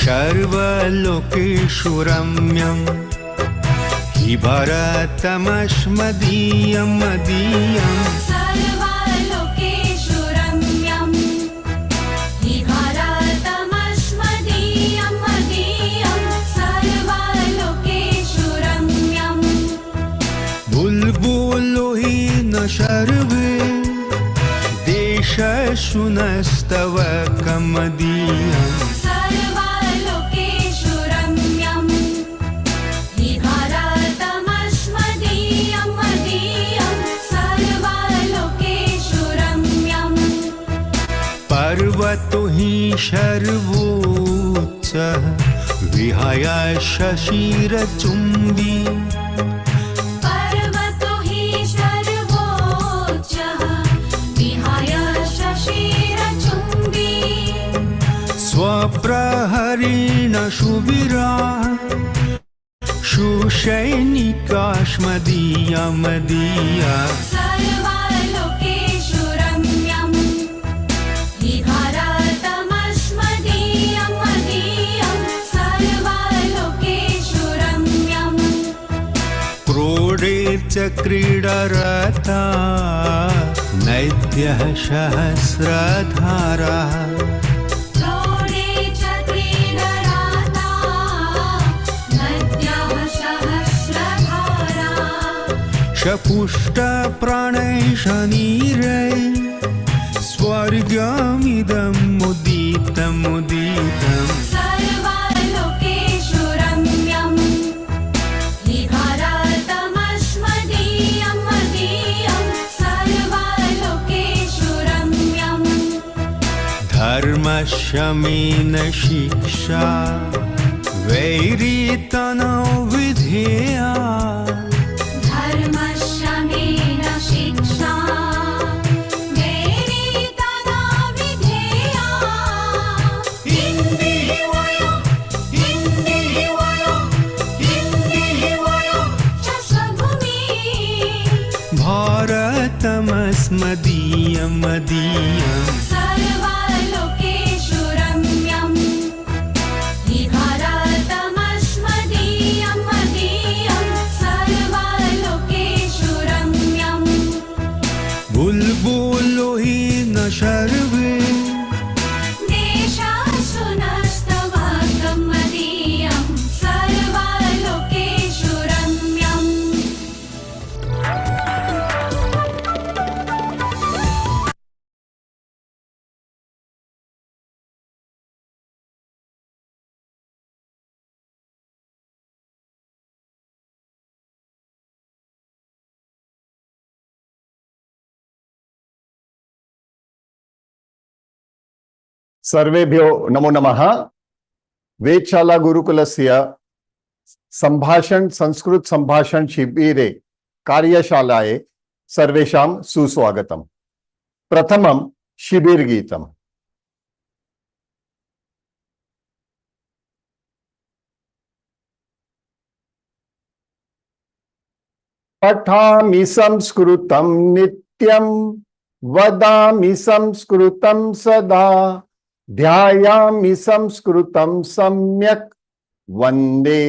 सर्वलोकेषु रम्यं हि भारतमस्मदीयं मदीयम् सर्वलोकेषु रम्यं हि भारतमस्मदीयं मदीयं सर्वलोकेषु रम्यं बुल्बुलो हि न सर्वे देशेषु नस्तव कमदीयम् पर्वतो हि सर्वोच्चः विहाय शशिरचुम्बी पर्वतो हि सर्वोच्चः विहाय शशिरचुम्बी स्वप्रहरेण सुवीरा सुसैनिकास्मदीया मदीया च क्रीडरता नद्यः सहस्रधारा शपुष्टप्राणैः शनीरैः स्वर्गमिदं मुदितमुदितम् धर्मशमेन शिक्षा वैरितनो विधेया धर्मशमेन शिक्षा वैरितनो विधेया हिन्दी वयो च स्वभूमि भारतमस्मदीयं मदीयम् बुल्बुलो हि न सर्वे देशेषु नस्तव कमदीयं सर्वलोकेषु रम्यम् सर्वेभ्यो नमो नमः। वेदशाला गुरुकुलस्य संभाषण संस्कृत संभाषण शिबिरे कार्यशालाये सर्वेषां सुस्वागतम्। प्रथमं शिबिर गीतम्। पठामि संस्कृतं नित्यं वदामि संस्कृतं सदा ध्यायामि संस्कृतं सम्यक् वन्दे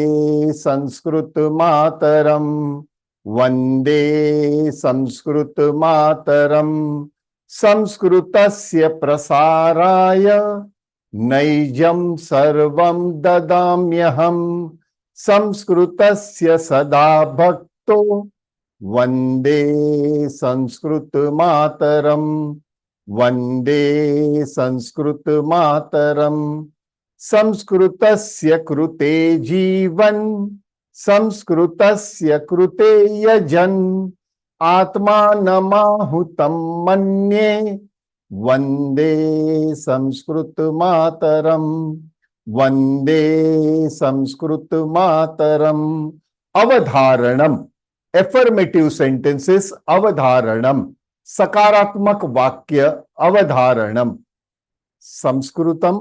संस्कृत मातरम् वन्दे संस्कृत मातरम्। संस्कृतस्य प्रसाराय नैजं सर्वं ददाम्यहम् संस्कृतस्य सदा भक्तो वन्दे संस्कृत मातरम् वन्दे संस्कृत मातरम्। संस्कृतस्य कृते जीवन संस्कृतस्य कृते यजन आत्मानमाहुतं मन्ये Vande Sanskrit Mataram. Vande Sanskrit Mataram. Avadharanam. Affirmative sentences. Avadharanam. सकारात्मक वाक्य अवधारणम. संस्कृतम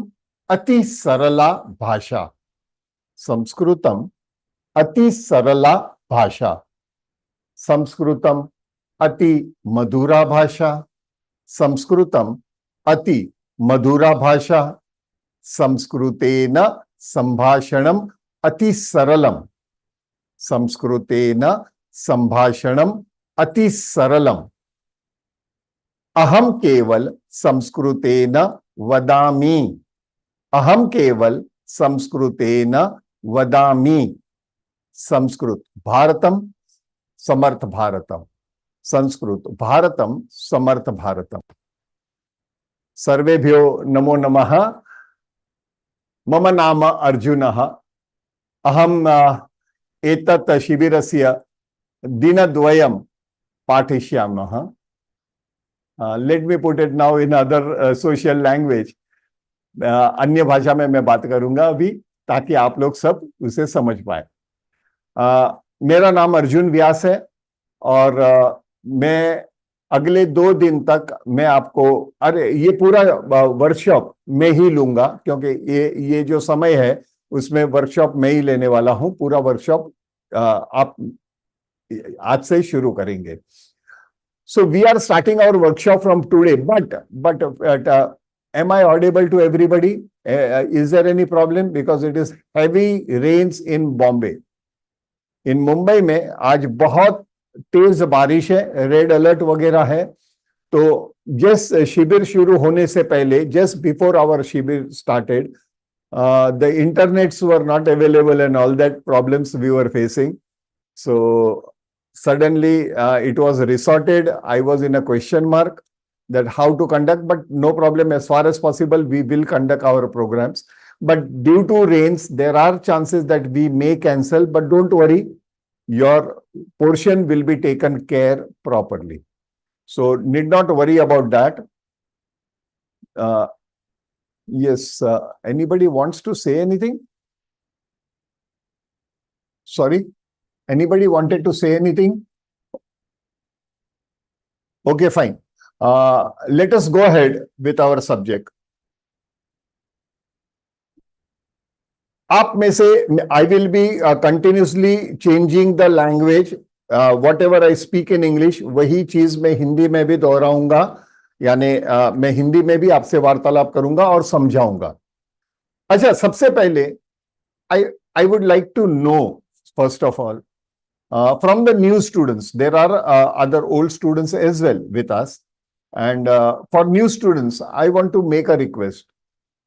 अति सरला भाषा. संस्कृतम अति सरला भाषा. संस्कृतम अति मधुरा भाषा. संस्कृतम अति मधुरा भाषा. संस्कृतेन संभाषणम अति सरलम. संस्कृतेन संभाषणम अति सरलम. अहम केवल संस्कृतेन वदामि. अहम केवल संस्कृतेन वदामि. संस्कृत भारतम समर्थ भारतम. संस्कृत भारतम समर्थ भारतम. सर्वेभ्यो नमो नमः. मम नाम अर्जुनः. अहम एतत् शिबिरस्य दिनद्वयं पाठयिष्यामः. Let me put it now in other social language. अन्य भाषा में मैं बात करूंगा अभी, ताकि आप लोग सब उसे समझ पाए. मेरा नाम अर्जुन व्यास है और मैं अगले 2 दिन तक मैं आपको, ये पूरा वर्कशॉप में ही लूंगा, क्योंकि ये जो समय है उसमें वर्कशॉप में ही लेने वाला हूं. पूरा वर्कशॉप आप आज से शुरू करेंगे. So we are starting our workshop from today, but am I audible to everybody? Is there any problem? Because it is heavy rains in Bombay. In Mumbai में आज बहुत तेज बारिश है, रेड अलर्ट वगैरह है. तो जस्ट शिविर शुरू होने से पहले, just before our शिविर started, the internets were not available and all that problems we were facing. So suddenly it was resorted. I was in a question mark that how to conduct, but no problem. As far as possible, we will conduct our programs. But due to rains, there are chances that we may cancel, but don't worry, your portion will be taken care properly. So need not worry about that. Yes, anybody wants to say anything? Sorry? Anybody wanted to say anything? Okay, fine. Let us go ahead with our subject. आप में से I will be continuously changing the language. Whatever I speak in English, वही चीज मैं हिंदी में भी दोहराऊंगा. यानी मैं हिंदी में भी आपसे वार्तालाप करूंगा और समझाऊंगा. अच्छा, सबसे पहले I would like to know, first of all, from the new students. There are other old students as well with us, and for new students I want to make a request.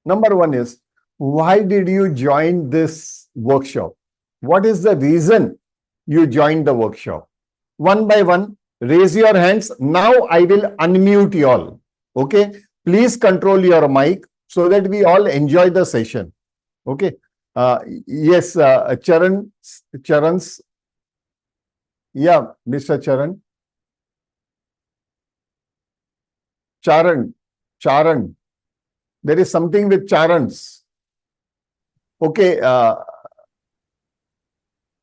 Number one is, why did you join this workshop? What is the reason you joined the workshop? One by one, raise your hands. Now I will unmute you all. Okay, please control your mic so that we all enjoy the session. Okay. Yes, Charan's. Yeah, Mr. Charan. Charan. There is something with Charans. Okay,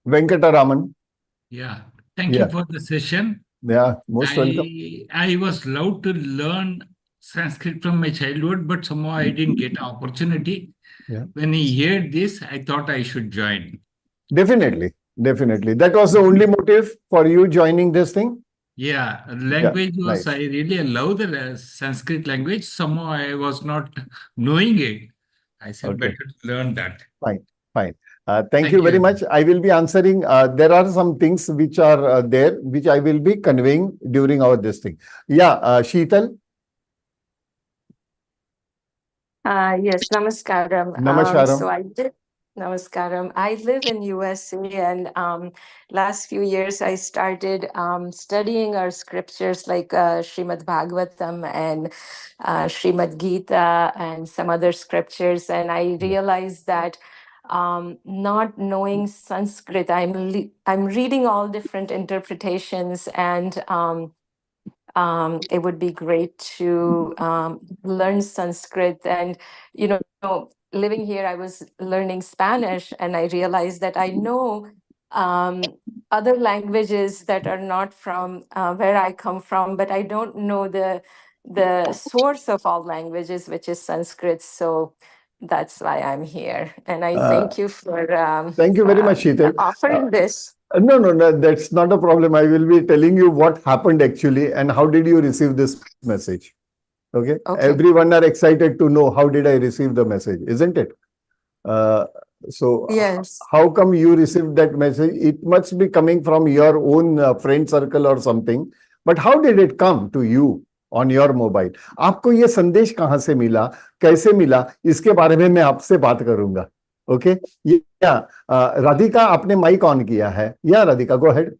Venkataraman. Yeah, thank you for the session. Yeah, most welcome. I was allowed to learn Sanskrit from my childhood, but somehow I didn't get an opportunity. Yeah. When I heard this, I thought I should join. Definitely. That was the only motive for you joining this thing? Yeah, language was, nice. I really love the Sanskrit language. Somehow I was not knowing it. I said, better to learn that. Fine. Thank you very much. I will be answering. There are some things which are there, which I will be conveying during our this thing. Yeah, Sheetal. Yes, namaskaram. Namaskaram. Namaskaram. I live in USA, and last few years I started studying our scriptures like Srimad Bhagavatam and Srimad Gita and some other scriptures, and I realized that not knowing Sanskrit, I'm reading all different interpretations, and it would be great to learn Sanskrit. And, living here, I was learning Spanish, and I realized that I know other languages that are not from where I come from, but I don't know the source of all languages, which is Sanskrit. So that's why I'm here. And I Uh, thank you for thank you very much, Sheetal. offering this. No, that's not a problem. I will be telling you what happened actually and how did you receive this message. Okay. Everyone are excited to know how did I receive the message, isn't it? Uh, so Yes. how come you received that message? It must be coming from your own friend circle or something. But how did it come to you on your mobile? आपको ये संदेश कहाँ से मिला, कैसे मिला, इसके बारे में मैं आपसे बात करूंगा. ओके, राधिका आपने माइक ऑन किया है. या Radhika, go ahead.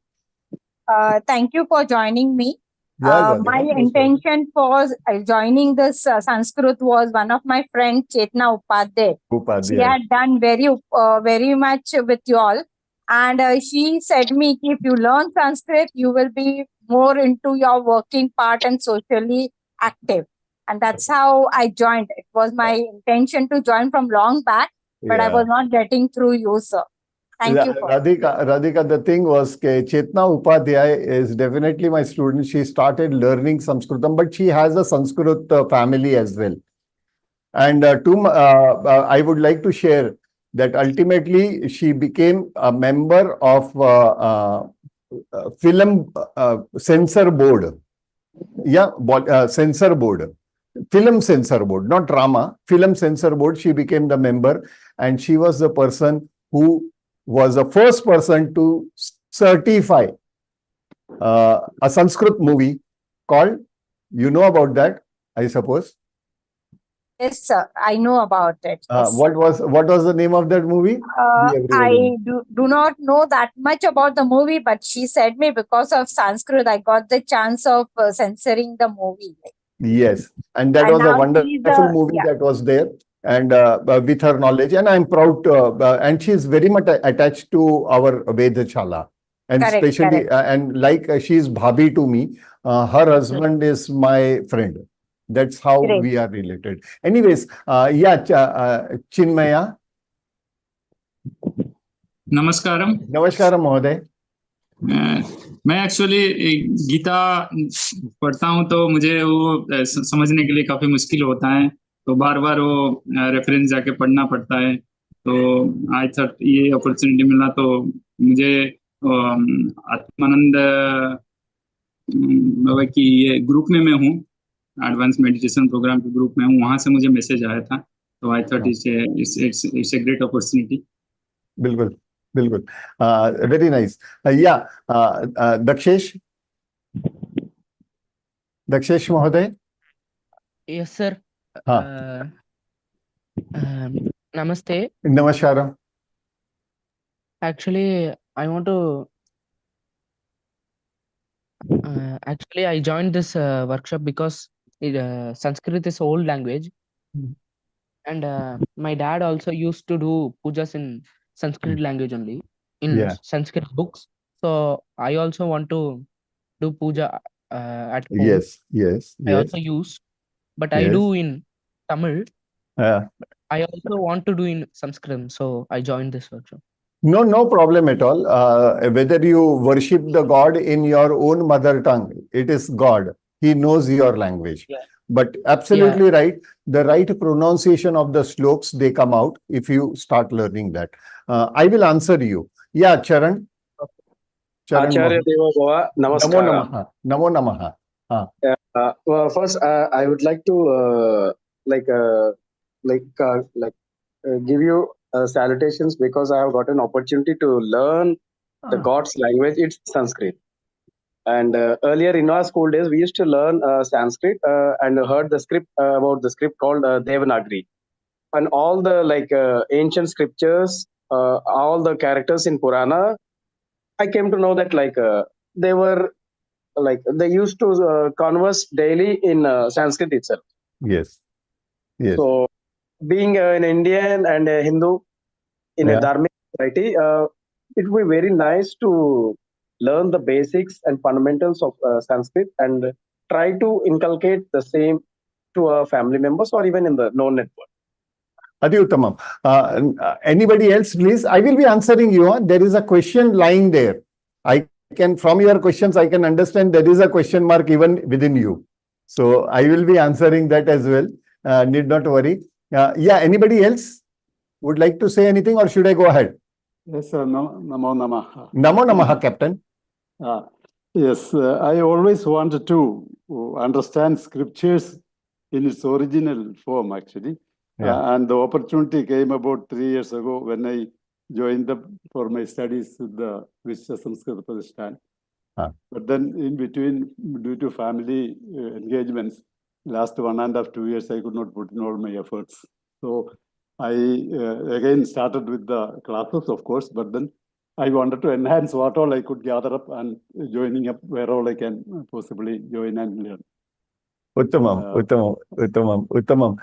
Thank you for joining me. Yeah, My Radhika, intention for joining this Sanskrit was one of my friends, Chetna Upadhyay. She Upadhyay. had done very much with you all. And she said me, if you learn Sanskrit, you will be more into your working part and socially active. And that's how I joined. It was my intention to join from long back, but I Yeah. was not getting through you, sir. Thank you for Radhika, the thing was that Chetna Upadhyay is definitely my student. She started learning Sanskritam, but she has a Sanskrit family as well. And I would like to share that ultimately she became a member of film censor board. Yeah, censor board. Film censor board, not drama, film censor board. She became the member, and she was the person who was the first person to certify a Sanskrit movie called, you know about that, I suppose. Yes, sir. I know about it. Yes, What was the name of that movie? I do not know that much about the movie, but she said me because of Sanskrit, I got the chance of censoring the movie. Yes, and that was a wonderful movie that was there, and with her knowledge, and I'm proud to, and she is very much attached to our Vedshala, and especially, and like she is bhabhi to me, her husband is my friend. That's how we are related. Anyways, Chinmaya. नमस्कारम. नमस्कारम महोदय. मैं actually Gita पढ़ता हूँ तो मुझे वो समझने के लिए काफी मुश्किल होता है, तो बार बार वो रेफरेंस जाके पढ़ना पड़ता है. तो आई थॉट ये अपॉर्चुनिटी मिला तो मुझे आत्मानंद बाबा की ये ग्रुप में मैं हूँ, एडवांस मेडिटेशन प्रोग्राम के ग्रुप में हूँ, वहां से मुझे मैसेज आया था, तो I thought it's a great opportunity. बिल्कुल बिल्कुल, वेरी नाइस. दक्षेश महोदय. Yes, sir. Namaste. Namaskaram. Actually, I want to. Actually, I joined this workshop because Sanskrit is old language, and my dad also used to do pujas in Sanskrit language only, in Sanskrit books. So I also want to do puja at home. Yes. I also use, but I do in Tamil. I also want to do in Sanskrit, so I joined this workshop. No problem at all. Whether you worship the God in your own mother tongue, it is God. He knows your language. But absolutely right. The right pronunciation of the sloks, they come out if you start learning that. I will answer you. Yeah, Charan. Acharya Deva Bhava, Namaskara. Namo Namaha. Well, first, I would like to give you salutations because I have got an opportunity to learn the God's language. It's Sanskrit. And earlier in our school days, we used to learn Sanskrit and heard the script about the script called Devanagari. And all the ancient scriptures, all the characters in Purana, I came to know that they were they used to converse daily in Sanskrit itself. Yes. So, being an Indian and a Hindu in a Dharmic society, it would be very nice to learn the basics and fundamentals of Sanskrit and try to inculcate the same to our family members or even in the known network. Adi Uttamam. Anybody else, please? I will be answering you. There is a question lying there. I can, from your questions, I can understand there is a question mark even within you. So I will be answering that as well. Need not worry. Yeah, anybody else would like to say anything, or should I go ahead? Yes, sir. No, Namo Namaha. Namo Namaha, Captain. Yes, I always wanted to understand scriptures in its original form, actually. Yeah. And the opportunity came about 3 years ago when I joined for my studies with the VS163 Pratishthan. But then in between, due to family engagements, last 1.5 to 2 years, I could not put in all my efforts. So I again started with the classes, of course, but then I wanted to enhance what all I could gather up and joining up where all I can possibly join and learn. Uttamam, Uttamam.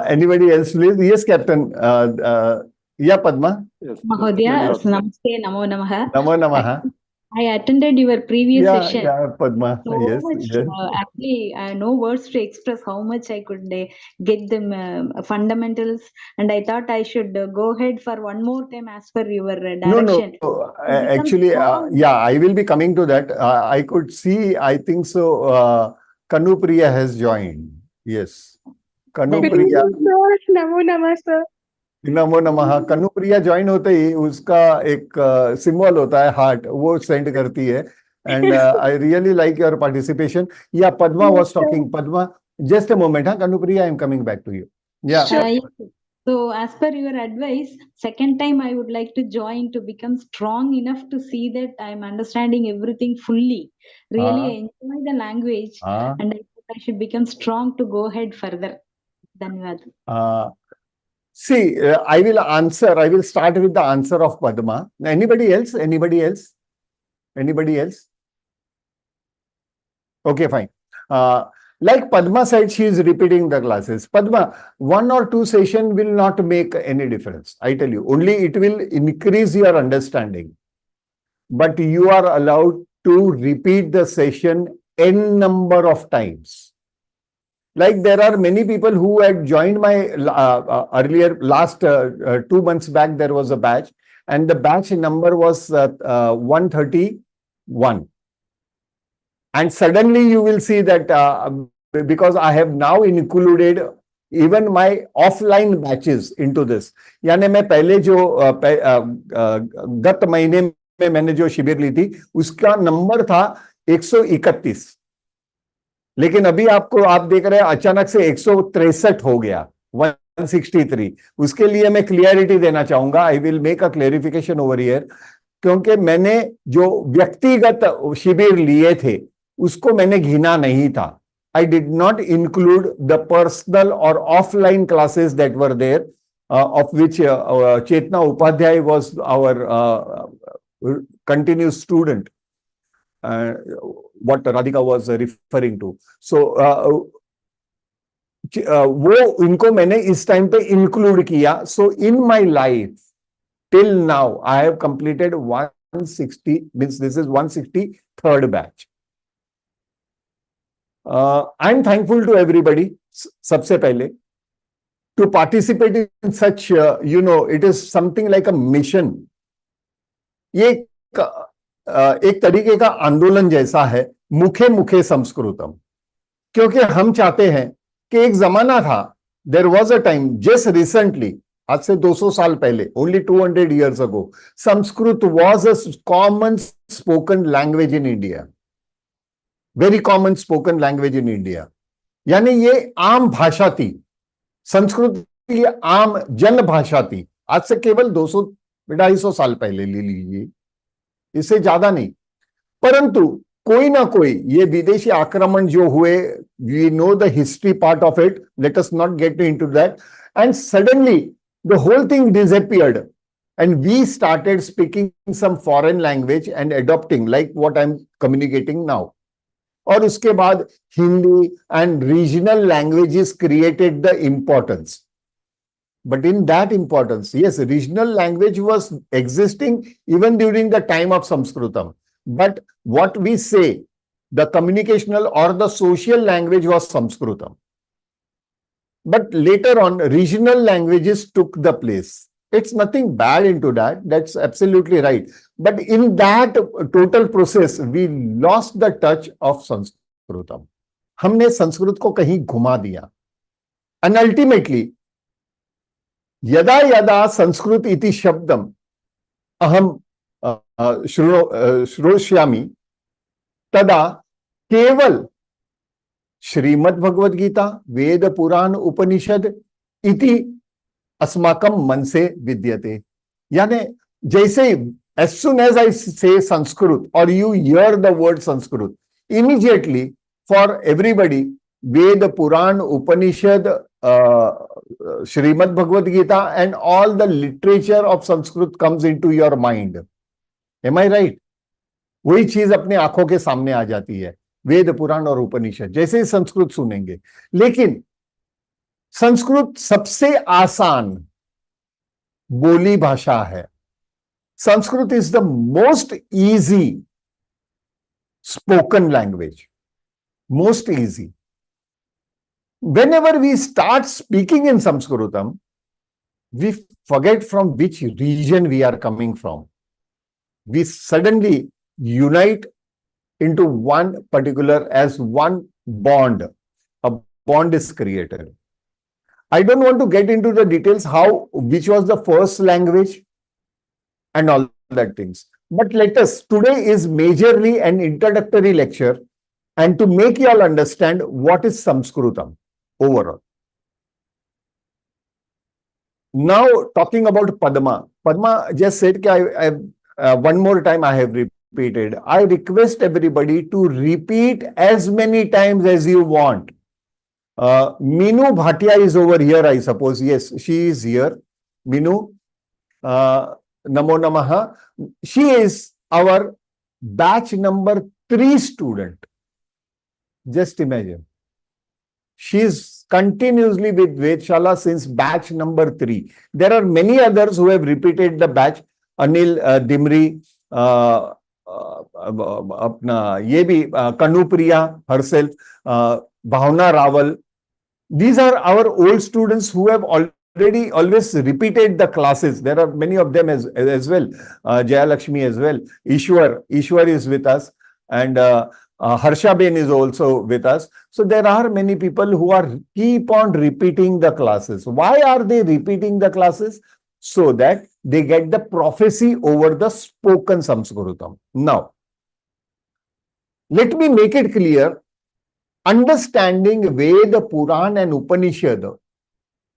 Anybody else, please? Yes, Captain. Yeah, Padma. Yes. Mahodaya, Namaste, Namo Namaha. Namo Namaha. I attended your previous session. Yeah, Padma. So Yes, much, yes. actually, no words to express how much I could get the fundamentals, and I thought I should go ahead for one more time as per your direction. No. Actually, yeah, I will be coming to that. I could see, I think so, Kanupriya has joined. Yes. Kanupriya. Namo Namaha, sir. नमो नमः. Kanupriya join होते ही उसका एक symbol होता है heart, वो send करती है. And I really like your participation. Yeah Padma was talking. Padma, just a moment. हाँ, Kanupriya, I am coming back to you. Yeah So as per your advice, second time I would like to join to become strong enough to see that I am understanding everything fully. Really, I enjoy the language, and I think I should become strong to go ahead further. Dhanyawad. See, I will start with the answer of Padma. Anybody else? Anybody else? Anybody else? Okay, fine. Like Padma said, she is repeating the classes. Padma, 1 or 2 sessions will not make any difference. I tell you, only it will increase your understanding. But you are allowed to repeat the session n number of times. Like there are many people who had joined my earlier, last 2 months back, there was a batch, and the batch number was 131. And suddenly you will see that because I have now included even my offline batches into this. यानी मैं पहले जो गत महीने में मैंने जो शिविर ली थी, उसका नंबर था 131. लेकिन अभी आप देख रहे हैं अचानक से 163 हो गया, 163. उसके लिए मैं क्लियरिटी देना चाहूंगा. I will make a clarification over here, क्योंकि मैंने जो व्यक्तिगत शिविर लिए थे उसको मैंने घिना नहीं था. I did not include the personal or offline classes that were there, of which Chetna Upadhyay was our continuous student. What Radhika was referring to. So, वो इनको मैंने इस टाइम पे इंक्लूड किया. So, in my life, till now, I have completed 160, means this is 163rd batch. I'm thankful to everybody, सबसे पहले, to participate in such, it is something like a mission. ये एक तरीके का आंदोलन जैसा है, मुखे मुखे संस्कृतम. क्योंकि हम चाहते हैं कि एक जमाना था, there was a time, just recently, आज से 200 साल पहले, only 200 years ago, Sanskrit was a common spoken language in India. Very common spoken language in India. यानी ये आम भाषा थी. संस्कृत ये आम जन भाषा थी. आज से केवल 200-250 साल पहले ले लीजिए, इससे ज्यादा नहीं. परंतु कोई ना कोई ये विदेशी आक्रमण जो हुए, we know the history part of it, let us not get into that, and suddenly the whole thing disappeared and we started speaking some foreign language and adopting like what I'm communicating now. और उसके बाद Hindi and regional languages created the importance. But in that importance, yes, regional language was existing even during the time of Sanskritam. But what we say the communicational or the social language was Sanskritam. But later on, regional languages took the place. It's nothing bad into that. That's absolutely right. But in that total process, we lost the touch of Sanskritam. हमने संस्कृत को कहीं घुमा दिया. And ultimately, यदा यदा संस्कृत इति शब्दम अहम श्रोष्यामि तदा केवल श्रीमद् भगवद गीता वेद पुराण उपनिषद इति अस्माकं मन से विद्यते. यानी जैसे as soon as I say Sanskrit or you hear the word Sanskrit, immediately for everybody Ved, Puran, Upanishad, Srimad Bhagavad Gita and all the literature of Sanskrit comes into your mind. Am I right? वही चीज अपने आंखों के सामने आ जाती है, वेद पुराण और उपनिषद जैसे ही संस्कृत सुनेंगे. लेकिन संस्कृत सबसे आसान बोली भाषा है. Sanskrit is the most easy spoken language, most easy. Whenever we start speaking in Sanskritam, we forget from which region we are coming from. We suddenly unite into one particular as one bond. A bond is created. I don't want to get into the details which was the first language and all that things. But let us, today is majorly an introductory lecture and to make you all understand what is Sanskritam overall. Now talking about Padma. Padma just said that one more time I have repeated. I request everybody to repeat as many times as you want. Minu Bhatia is over here, I suppose. Yes, she is here. Minu, Namo Namaha. She is our batch number 3 student. Just imagine. She is continuously with Vedshala since batch number 3. There are many others who have repeated the batch. Anil Dimri, अपना ये भी Kanupriya herself, Bhavna Rawal. These are our old students who have always repeated the classes. There are many of them as well. Jaya Lakshmi as well. Ishwar is with us, and Harsha Ben is also with us. So there are many people who keep on repeating the classes. Why are they repeating the classes? So that they get the prophecy over the spoken Sanskritam. Now, let me make it clear. Understanding Veda, Puran and Upanishad or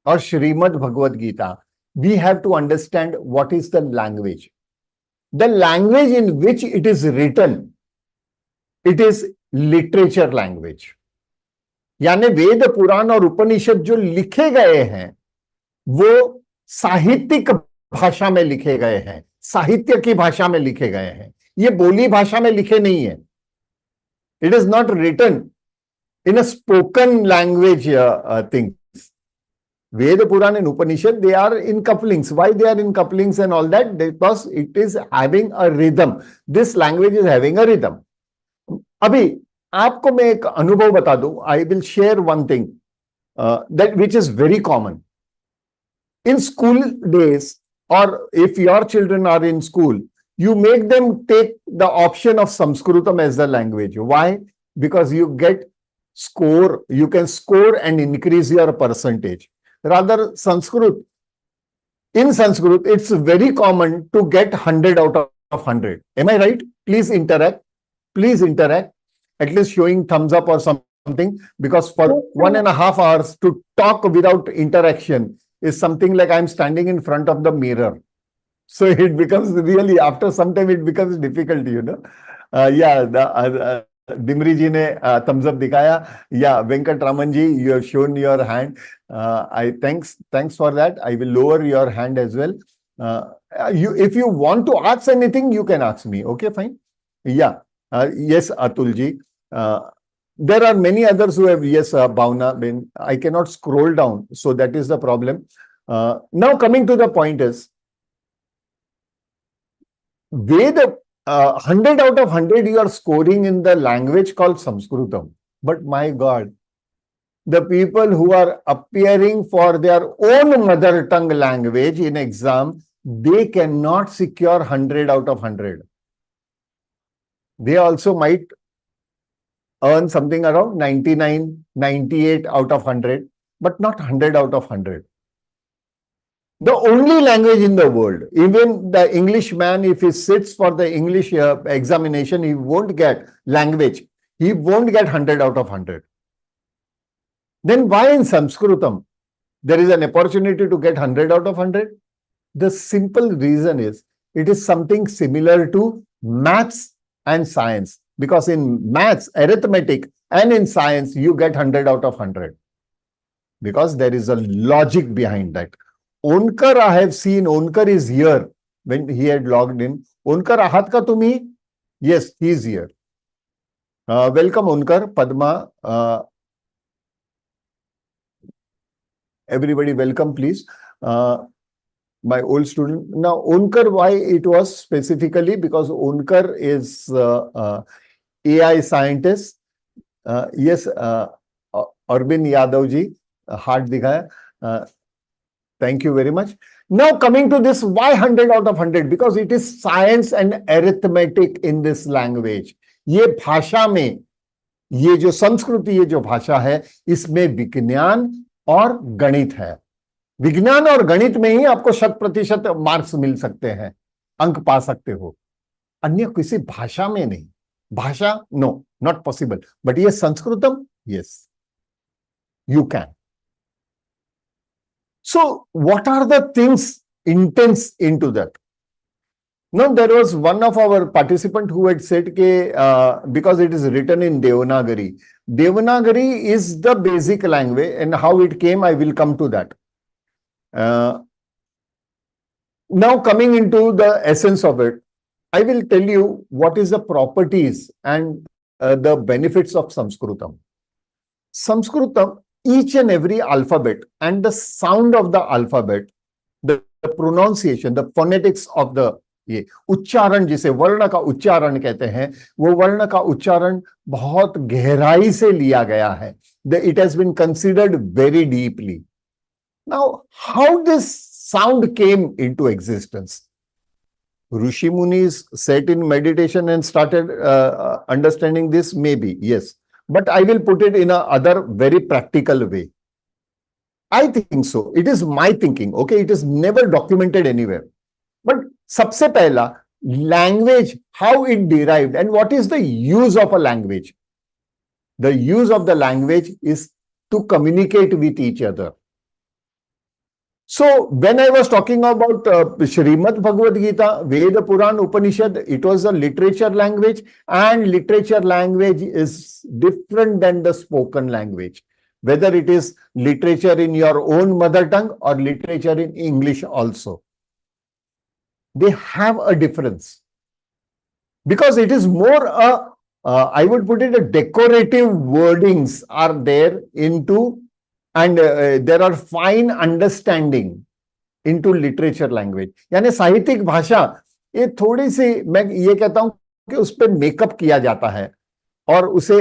Srimad Bhagavad Gita, we have to understand what is the language. The language in which it is written, it is literature language. यानी वेद पुराण और उपनिषद जो लिखे गए हैं वो साहित्यिक भाषा में लिखे गए हैं, साहित्य की भाषा में लिखे गए हैं. ये बोली भाषा में लिखे नहीं है. It is not written in a spoken language things. Veda, Puran and Upanishad, they are in couplings. Why they are in couplings and all that? Because it is having a rhythm. This language is having a rhythm. अभी आपको मैं एक अनुभव बता दूं. I will share one thing that which is very common. In school days, or if your children are in school, you make them take the option of Sanskritam as the language. Why? Because you get score, you can score and increase your percentage. Rather, Sanskrit, in Sanskrit, it's very common to get 100 out of 100. Am I right? Please interact. Please interact. At least showing thumbs up or something, because for 1.5 hours to talk without interaction is something like I'm standing in front of the mirror. So it becomes really, after some time, it becomes difficult, you know. Dimri ji ne thumbs up dikhaya. Yeah, Venkat Raman ji, you have shown your hand. Thanks for that. I will lower your hand as well. If you want to ask anything, you can ask me. Okay, fine. Yeah. Yes, Atul ji. There are many others who have, yes, Bhavna Ben. I cannot scroll down, so that is the problem. Now coming to the point is, Veda, 100 out of 100 you are scoring in the language called Sanskrutam. But my God, the people who are appearing for their own mother tongue language in exam, they cannot secure 100 out of 100. They also might earn something around 99, 98 out of 100, but not 100 out of 100. The only language in the world, even the Englishman, if he sits for the English examination, he won't get language. He won't get 100 out of 100. Then why in Sanskritam there is an opportunity to get 100 out of 100? The simple reason is it is something similar to maths and science. Because in maths, arithmetic, and in science, you get 100 out of 100. Because there is a logic behind that. Onkar, I have seen, Onkar is here when he had logged in. Onkar, ahat ka tumi? Yes, he is here. Welcome, Onkar, Padma. Everybody welcome, please. My old student. Now, Onkar, why it was specifically? Because Onkar is AI scientist. Yes, Arvind Yadav ji, heart dikhaya. Thank you very much. Now coming to this, why 100 out of 100? Because it is science and arithmetic in this language. ये भाषा में, ये जो संस्कृति, ये जो भाषा है, इसमें विज्ञान और गणित है. विज्ञान और गणित में ही आपको 100% मार्क्स मिल सकते हैं, अंक पा सकते हो. अन्य किसी भाषा में नहीं. भाषा, no, not possible. But yes, Sanskritam, yes, you can. So, what are the things intense into that? Now, there was one of our participants who had said that because it is written in Devanagari. Devanagari is the basic language, and how it came, I will come to that. Now, coming into the essence of it, I will tell you what is the properties and the benefits of Sanskritam. Sanskritam, each and every alphabet and the sound of the alphabet, the pronunciation, the phonetics of the ये उच्चारण, जिसे वर्ण का उच्चारण कहते हैं, वो वर्ण का उच्चारण बहुत गहराई से लिया गया है. It has been considered very deeply. Now, how this sound came into existence? Rishi Munis sat in meditation and started understanding this, maybe, yes. But I will put it in a other very practical way. I think so. It is my thinking, okay? It is never documented anywhere. But सबसे पहला, language, how it derived and what is the use of a language? The use of the language is to communicate with each other. So, when I was talking about Srimad Bhagavad Gita, Veda, Puran, Upanishad, it was a literature language, and literature language is different than the spoken language. Whether it is literature in your own mother tongue or literature in English also. They have a difference. Because it is more I would put it, a decorative wordings are there into, and there are fine understanding into literature language. यानी साहित्यिक भाषा, ये थोड़ी सी, मैं ये कहता हूं कि उस पर मेकअप किया जाता है और उसे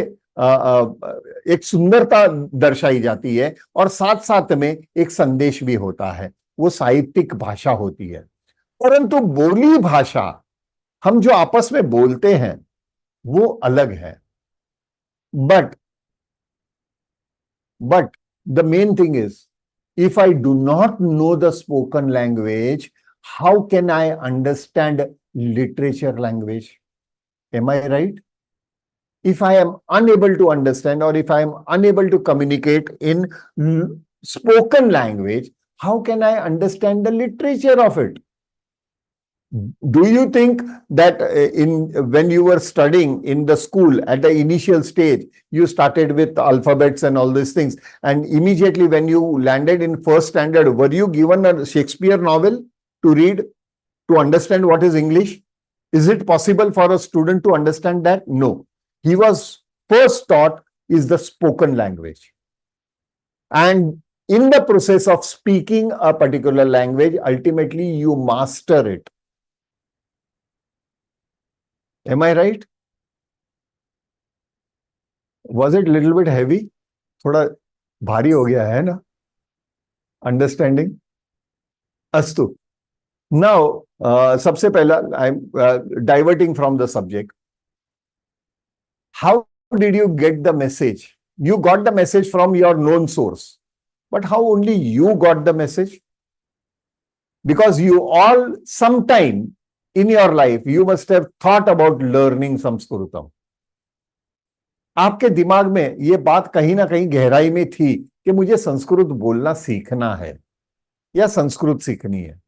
एक सुंदरता दर्शाई जाती है और साथ साथ में एक संदेश भी होता है. वो साहित्यिक भाषा होती है. परंतु बोली भाषा, हम जो आपस में बोलते हैं, वो अलग है. But the main thing is, if I do not know the spoken language, how can I understand literature language? Am I right? If I am unable to understand, or if I am unable to communicate in spoken language, how can I understand the literature of it? Do you think that when you were studying in the school at the initial stage, you started with alphabets and all these things, and immediately when you landed in first standard, were you given a Shakespeare novel to read to understand what is English? Is it possible for a student to understand that? No. He was first taught is the spoken language. And in the process of speaking a particular language, ultimately you master it. Am I right? Was it little bit heavy? थोड़ा भारी हो गया है ना? Understanding? अस्तु. Now, सबसे पहला, I'm diverting from the subject. How did you get the message? You got the message from your known source. But how only you got the message? Because you all, sometime in your life, you must have thought about learning Sanskritam. आपके दिमाग में ये बात कहीं ना कहीं गहराई में थी कि मुझे संस्कृत बोलना सीखना है या संस्कृत सीखनी है,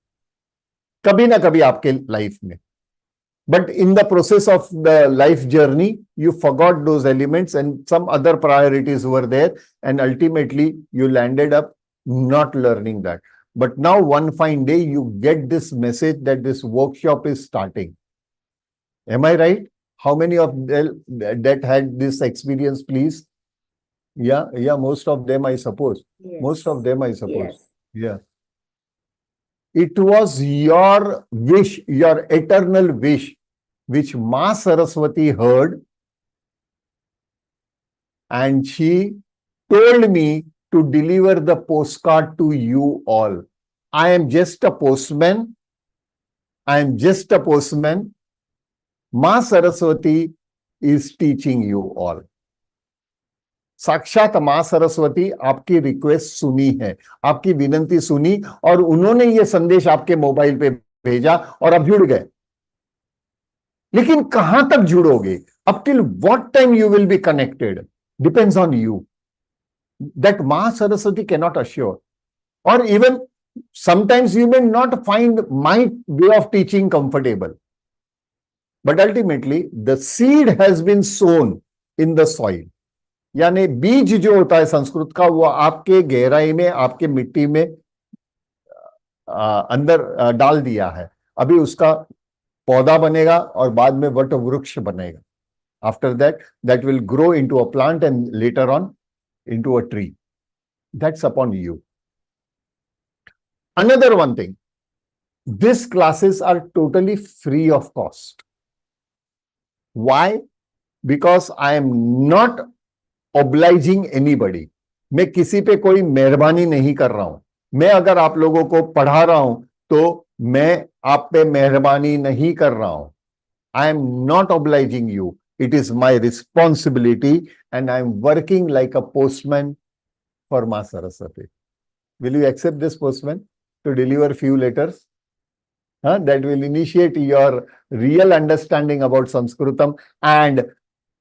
कभी ना कभी आपके लाइफ में. But in the process of the life journey, you forgot those elements and some other priorities were there, and ultimately you landed up not learning that. But now one fine day you get this message that this workshop is starting. Am I right? How many of them that had this experience, please? Yeah, most of them, I suppose. Yes. Most of them, I suppose. Yes. Yeah. It was your wish, your eternal wish, which Ma Saraswati heard, and she told me to deliver the postcard to you all. I am just a postman. I am just a postman. Ma Saraswati is teaching you all. साक्षात मां सरस्वती आपकी request सुनी है, आपकी विनंती सुनी, और उन्होंने ये संदेश आपके मोबाइल पे भेजा और आप जुड़ गए. लेकिन कहां तक जुड़ोगे, up till what time you will be connected, depends on you. That Ma Saraswati cannot assure. Or even sometimes you may not find my way of teaching comfortable. But ultimately, the seed has been sown in the soil. यानी बीज जो होता है संस्कृत का, वो आपके गहराई में, आपके मिट्टी में अंदर डाल दिया है. अभी उसका पौधा बनेगा और बाद में वट वृक्ष बनेगा. After that, that will grow into a plant and later on into a tree. That's upon you. Another one thing, these classes are totally free of cost. Why? Because I am not obliging anybody. मैं किसी पे कोई मेहरबानी नहीं कर रहा हूं. मैं अगर आप लोगों को पढ़ा रहा हूं तो मैं आप पे मेहरबानी नहीं कर रहा हूं. I am not obliging you. It is my responsibility and I am working like a postman for Ma Saraswati. Will you accept this postman to deliver few letters? That will initiate your real understanding about Sanskritam, and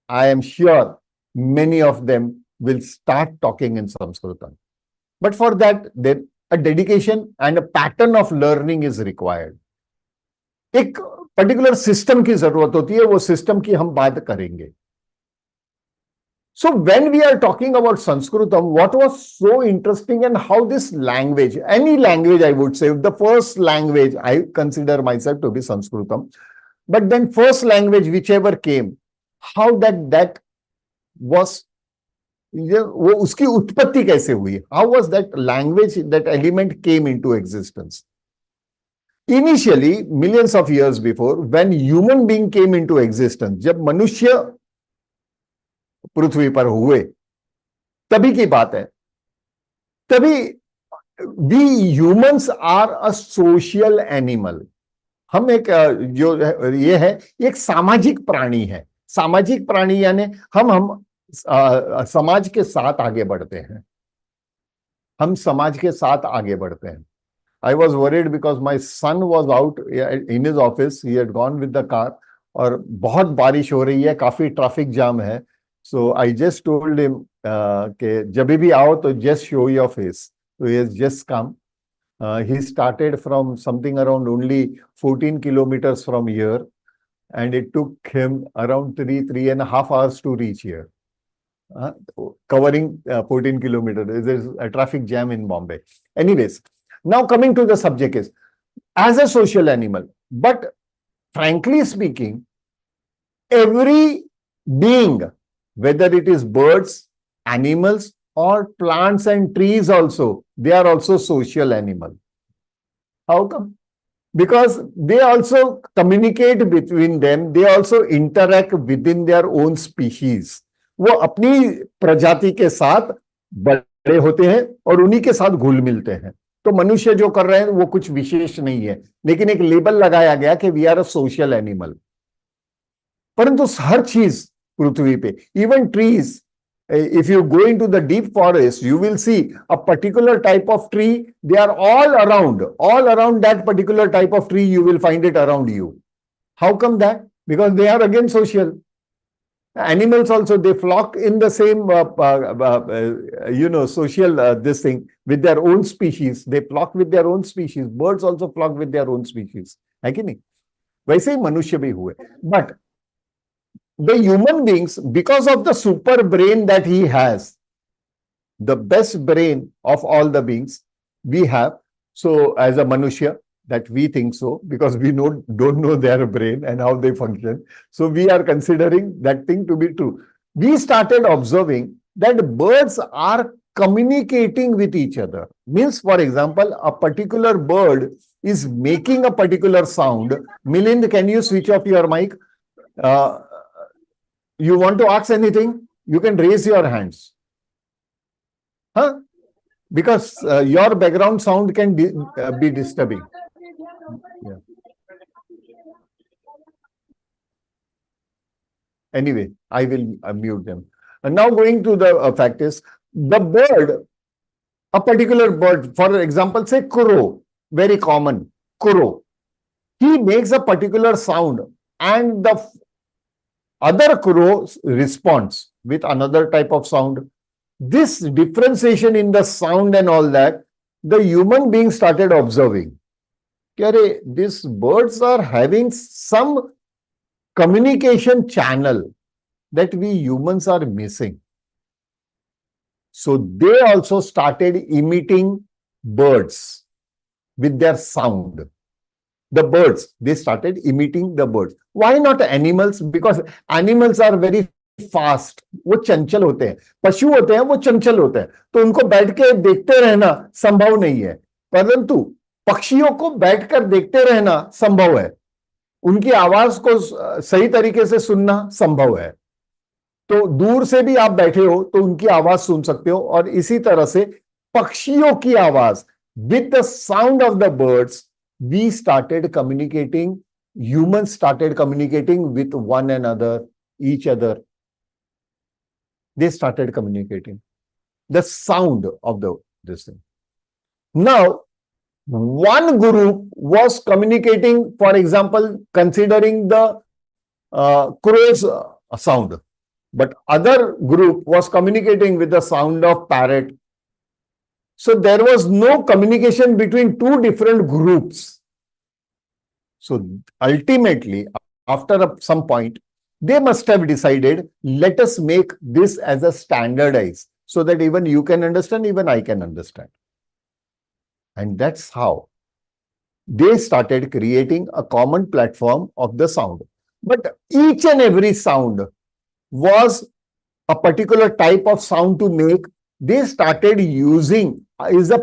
I am sure many of them will start talking in Sanskritam. But for that, then a dedication and a pattern of learning is required. एक particular system की जरूरत होती है, वो system की हम बात करेंगे. So when we are talking about Sanskritam, what was so interesting and how this language, any language I would say, the first language, I consider myself to be Sanskritam, but then first language whichever came, how that was, वो उसकी उत्पत्ति कैसे हुई? How was that language, that element came into existence? Initially, millions of years before, when human being came into existence, जब मनुष्य पृथ्वी पर हुए, तभी की बात है. तभी we humans are a social animal. हम एक जो ये है, एक सामाजिक प्राणी है. सामाजिक प्राणी यानी हम समाज के साथ आगे बढ़ते हैं. हम समाज के साथ आगे बढ़ते हैं. I was worried because my son was out in his office. He had gone with the car. और बहुत बारिश हो रही है, काफी ट्रैफिक जाम है. So I just told him कि जब भी आओ तो just show your face. So he has just come. He started from something around only 14 kilometers from here, and it took him around 3.5 hours to reach here. Covering 14 kilometers. There's a traffic jam in Bombay. Anyways, now coming to the subject is, as a social animal, but frankly speaking, every being, whether it is birds, animals, or plants and trees also, they are also social animal. How come? because they also communicate between them, they also interact within their own species. वो अपनी प्रजाति के साथ बड़े होते हैं और उन्हीं के साथ घुल मिलते हैं. तो मनुष्य जो कर रहे हैं वो कुछ विशेष नहीं है, लेकिन एक लेबल लगाया गया कि we are a social animal. परंतु हर चीज पृथ्वी पे, even trees, if you go into the deep forest, you will see a particular type of tree. They are all around that particular type of tree. You will find it around you. How come that? Because they are again social. Animals also, they flock in the same, social this thing with their own species. They flock with their own species. Birds also flock with their own species. है कि नहीं? वैसे ही मनुष्य भी हुए. But the human beings, because of the super brain that he has, the best brain of all the beings we have. So as a manushya, that we think so, because we don't know their brain and how they function. So we are considering that thing to be true. We started observing that birds are communicating with each other. Means, for example, a particular bird is making a particular sound. Milind, can you switch off your mic? You want to ask anything? You can raise your hands. Huh? Because your background sound can be disturbing. Yeah. Anyway, I will mute them. And now going to the fact is, the bird, a particular bird, for example, say crow, very common, crow. He makes a particular sound and the other crow responds with another type of sound. This differentiation in the sound and all that, the human being started observing. These birds are having some communication channel that we humans are missing. So they also started imitating birds with their sound. The birds, they started imitating the birds. Why not animals? Because animals are very fast, वो चंचल होते हैं. पशु होते हैं वो चंचल होते हैं, तो उनको बैठ के देखते रहना संभव नहीं है. परंतु पक्षियों को बैठकर देखते रहना संभव है. उनकी आवाज को सही तरीके से सुनना संभव है. तो दूर से भी आप बैठे हो तो उनकी आवाज सुन सकते हो. और इसी तरह से पक्षियों की आवाज, with the sound of the birds, we started communicating. Humans started communicating with one another, each other. They started communicating the sound of this thing. Now, one group was communicating, for example, considering the crow's sound, but other group was communicating with the sound of parrot. So there was no communication between two different groups. So ultimately, after some point, they must have decided, let us make this as a standardized, so that even you can understand, even I can understand. And that's how they started creating a common platform of the sound. But each and every sound was a particular type of sound to make. They started using is a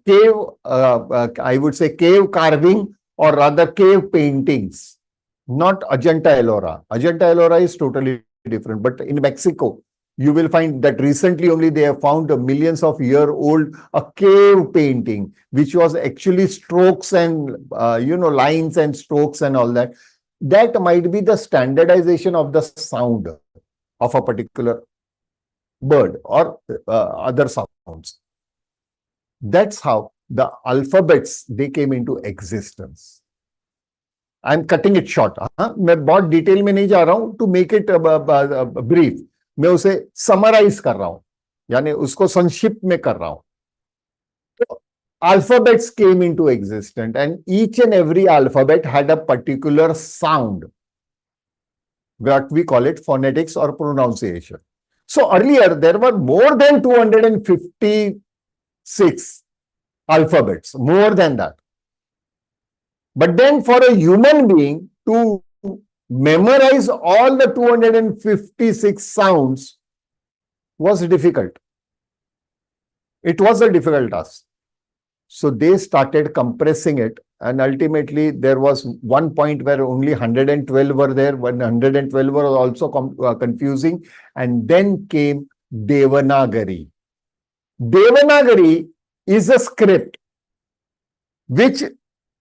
cave, I would say cave carving, or rather cave paintings, not Ajanta Ellora. Ajanta Ellora is totally different. But in Mexico, you will find that recently only they have found a millions of year old a cave painting, which was actually strokes and lines and strokes and all that. That might be the standardization of the sound of a particular bird or other sounds. That's how the alphabets, they came into existence. I'm cutting it short. मैं बहुत detail में नहीं जा रहा हूं. To make it brief, मैं उसे summarise कर रहा हूं, यानी उसको संक्षिप्त में कर रहा हूं. तो alphabets came into existence, and each and every alphabet had a particular sound, what we call it phonetics or pronunciation. So earlier there were more than 256 alphabets, more than that. But then for a human being to memorize all the 256 sounds was difficult. It was a difficult task. So they started compressing it and ultimately there was one point where only 112 were there. 112 were also confusing, and then came Devanagari. Devanagari is a script which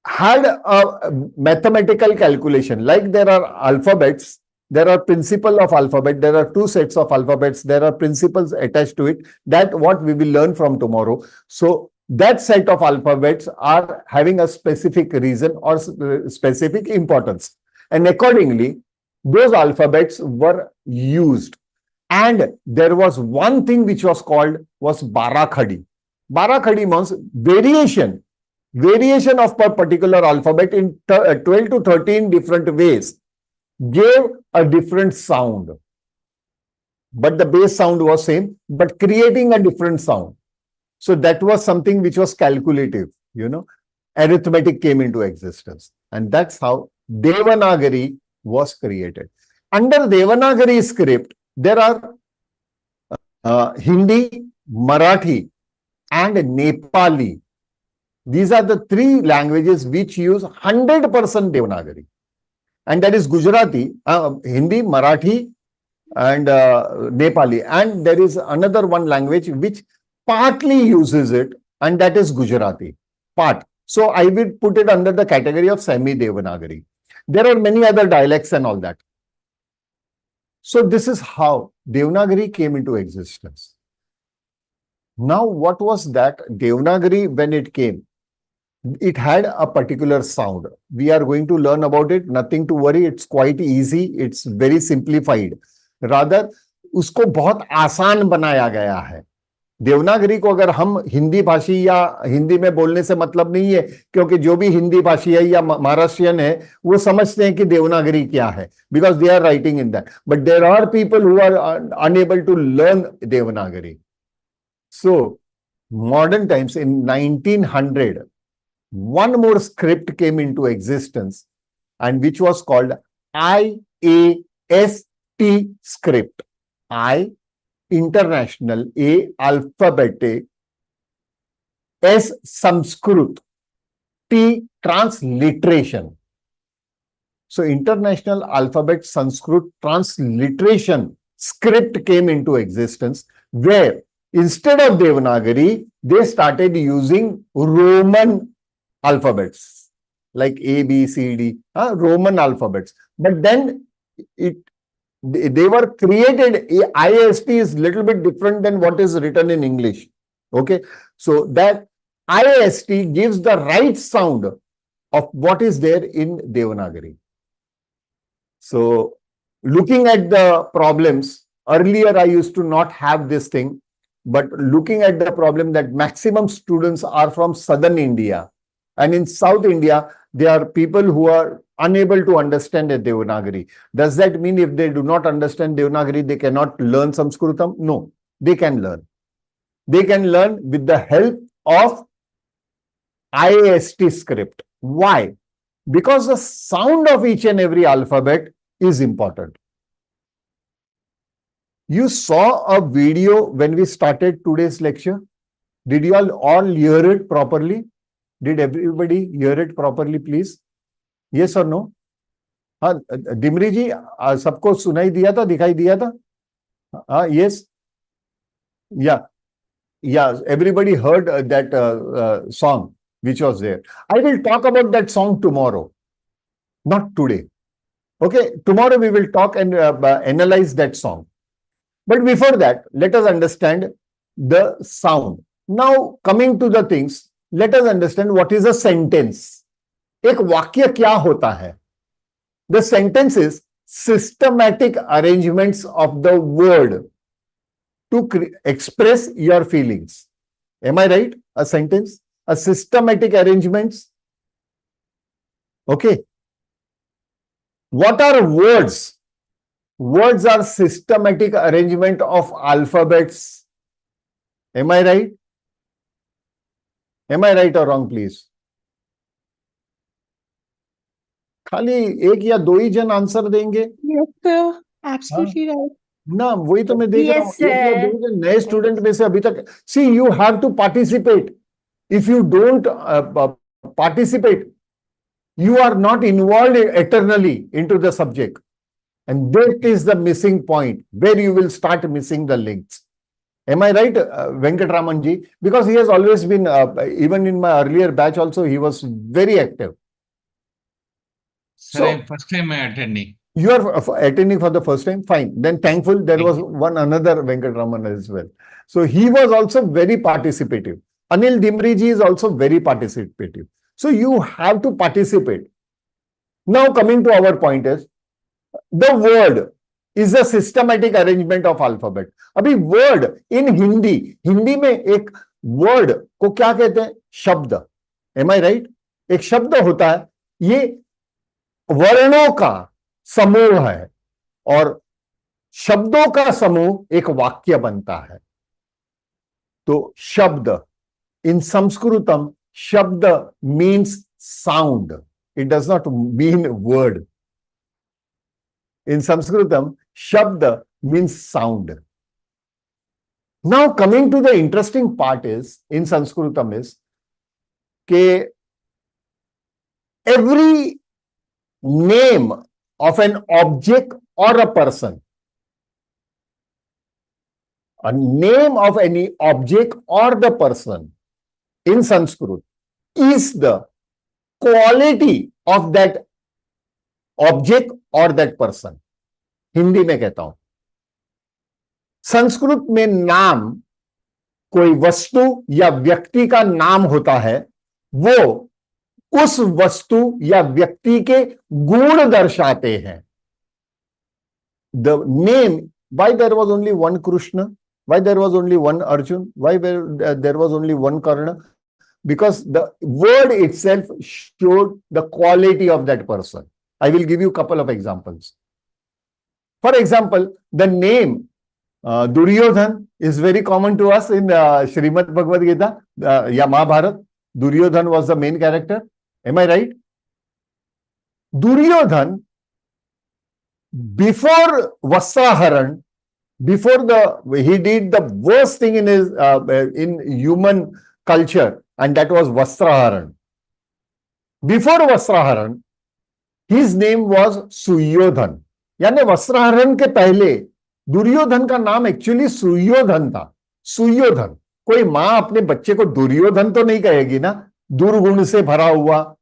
had a mathematical calculation. Like there are alphabets, there are principle of alphabet, there are two sets of alphabets, there are principles attached to it. That what we will learn from tomorrow. So that set of alphabets are having a specific reason or specific importance, and accordingly those alphabets were used. And there was one thing which was called was Barakhadi. Barakhadi means variation of a particular alphabet in 12 to 13 different ways gave a different sound, but the base sound was same, but creating a different sound. So that was something which was calculative, arithmetic came into existence, and that's how Devanagari was created. Under Devanagari script, there are Hindi, Marathi, and Nepali. These are the three languages which use 100% Devanagari. And that is Gujarati, Hindi, Marathi, and Nepali. And there is another one language which partly uses it, and that is Gujarati. Part. So I will put it under the category of semi-Devanagari. There are many other dialects and all that. So this is how Devanagari came into existence. Now, what was that? Devanagari, when it came, it had a particular sound. We are going to learn about it. Nothing to worry. It's quite easy. It's very simplified. Rather, उसको बहुत आसान बनाया गया है. देवनागरी को अगर हम हिंदी भाषी या हिंदी में बोलने से मतलब नहीं है, क्योंकि जो भी हिंदी भाषी है या महाराष्ट्रियन है वो समझते हैं कि देवनागरी क्या है, because they are writing in that. But there are people who are unable to learn Devanagari. So, modern times in 1900, one more script came into existence, and which was called IAST script. I, international, A, alphabetic, S, Sanskrit, T, transliteration. So international alphabet Sanskrit transliteration script came into existence, where instead of Devanagari, they started using Roman alphabets like A, B, C, D, Roman alphabets. But then they were created. IAST is little bit different than what is written in English. Okay, so that IAST gives the right sound of what is there in Devanagari. So looking at the problems, earlier I used to not have this thing, but looking at the problem that maximum students are from southern India, and in South India, there are people who are unable to understand a Devanagari. Does that mean if they do not understand Devanagari, they cannot learn Sanskritam? No, they can learn. They can learn with the help of IAST script. Why? Because the sound of each and every alphabet is important. You saw a video when we started today's lecture. Did you all hear it properly? Did everybody hear it properly, please? Yes or no? हाँ, डिमरी जी सबको सुनाई दिया था, दिखाई दिया था? हाँ, yes. Yeah, everybody heard that song which was there. I will talk about that song tomorrow, not today. Okay, tomorrow we will talk and analyze that song. But before that, let us understand the sound. Now, coming to the things, let us understand what is a sentence. एक वाक्य क्या होता है? The sentence is systematic arrangements of the word to express your feelings. Am I right? A sentence, a systematic arrangements. Okay. What are words? Words are systematic arrangement of alphabets. Am I right? Am I right or wrong, please? खाली एक या दो ही जन answer देंगे? Yes, sir. Absolutely right. ना, वही तो मैं देख रहा हूँ. एक या दो जन नए स्टूडेंट में से अभी तक. See, you have to participate. If you don't participate, You are not involved eternally into the subject. And that is the missing point where you will start missing the links. Am I right, Venkatramanji? Because he has always been, even in my earlier batch also, he was very active. Sir, first time I attending. You are attending for the first time? Fine. Then thankful there was another Venkatraman as well. So he was also very participative. Anil Dimri ji is also very participative. So you have to participate. Now coming to our point is, the word is a systematic arrangement of alphabet. अभी word in Hindi में एक word को क्या कहते हैं? शब्द. Am I right? एक शब्द होता है, ये वर्णों का समूह है और शब्दों का समूह एक वाक्य बनता है. तो शब्द in Sanskrutam, शब्द means sound. It does not mean word. In Sanskrutam, shabda means sound. Now coming to the interesting part is, in Sanskrutam is, that every name of an object or a person, a name of any object or the person in Sanskrit is the quality of that object or that person. Hindi में कहता हूं, संस्कृत में नाम कोई वस्तु या व्यक्ति का नाम होता है, वो उस वस्तु या व्यक्ति के गुण दर्शाते हैं. The name, why there was only one Krishna, why there was only one Arjun, why there was only one Karna? Because the word itself showed the quality of that person. I will give you a couple of examples. For example, the name Duryodhan is very common to us in Srimad Bhagavad Gita, Mahabharat. Duryodhan was the main character. Am I right? Duryodhan, before Vastraharan, he did the worst thing in his in human culture, and that was Vastraharan. Before Vastraharan, his name was Suyodhan. यानी वस्त्रहरण के पहले दुर्योधन का नाम actually Suyodhana था. सुयोधन. कोई मां अपने बच्चे को दुर्योधन तो नहीं कहेगी ना, दुर्गुण से भरा हुआ,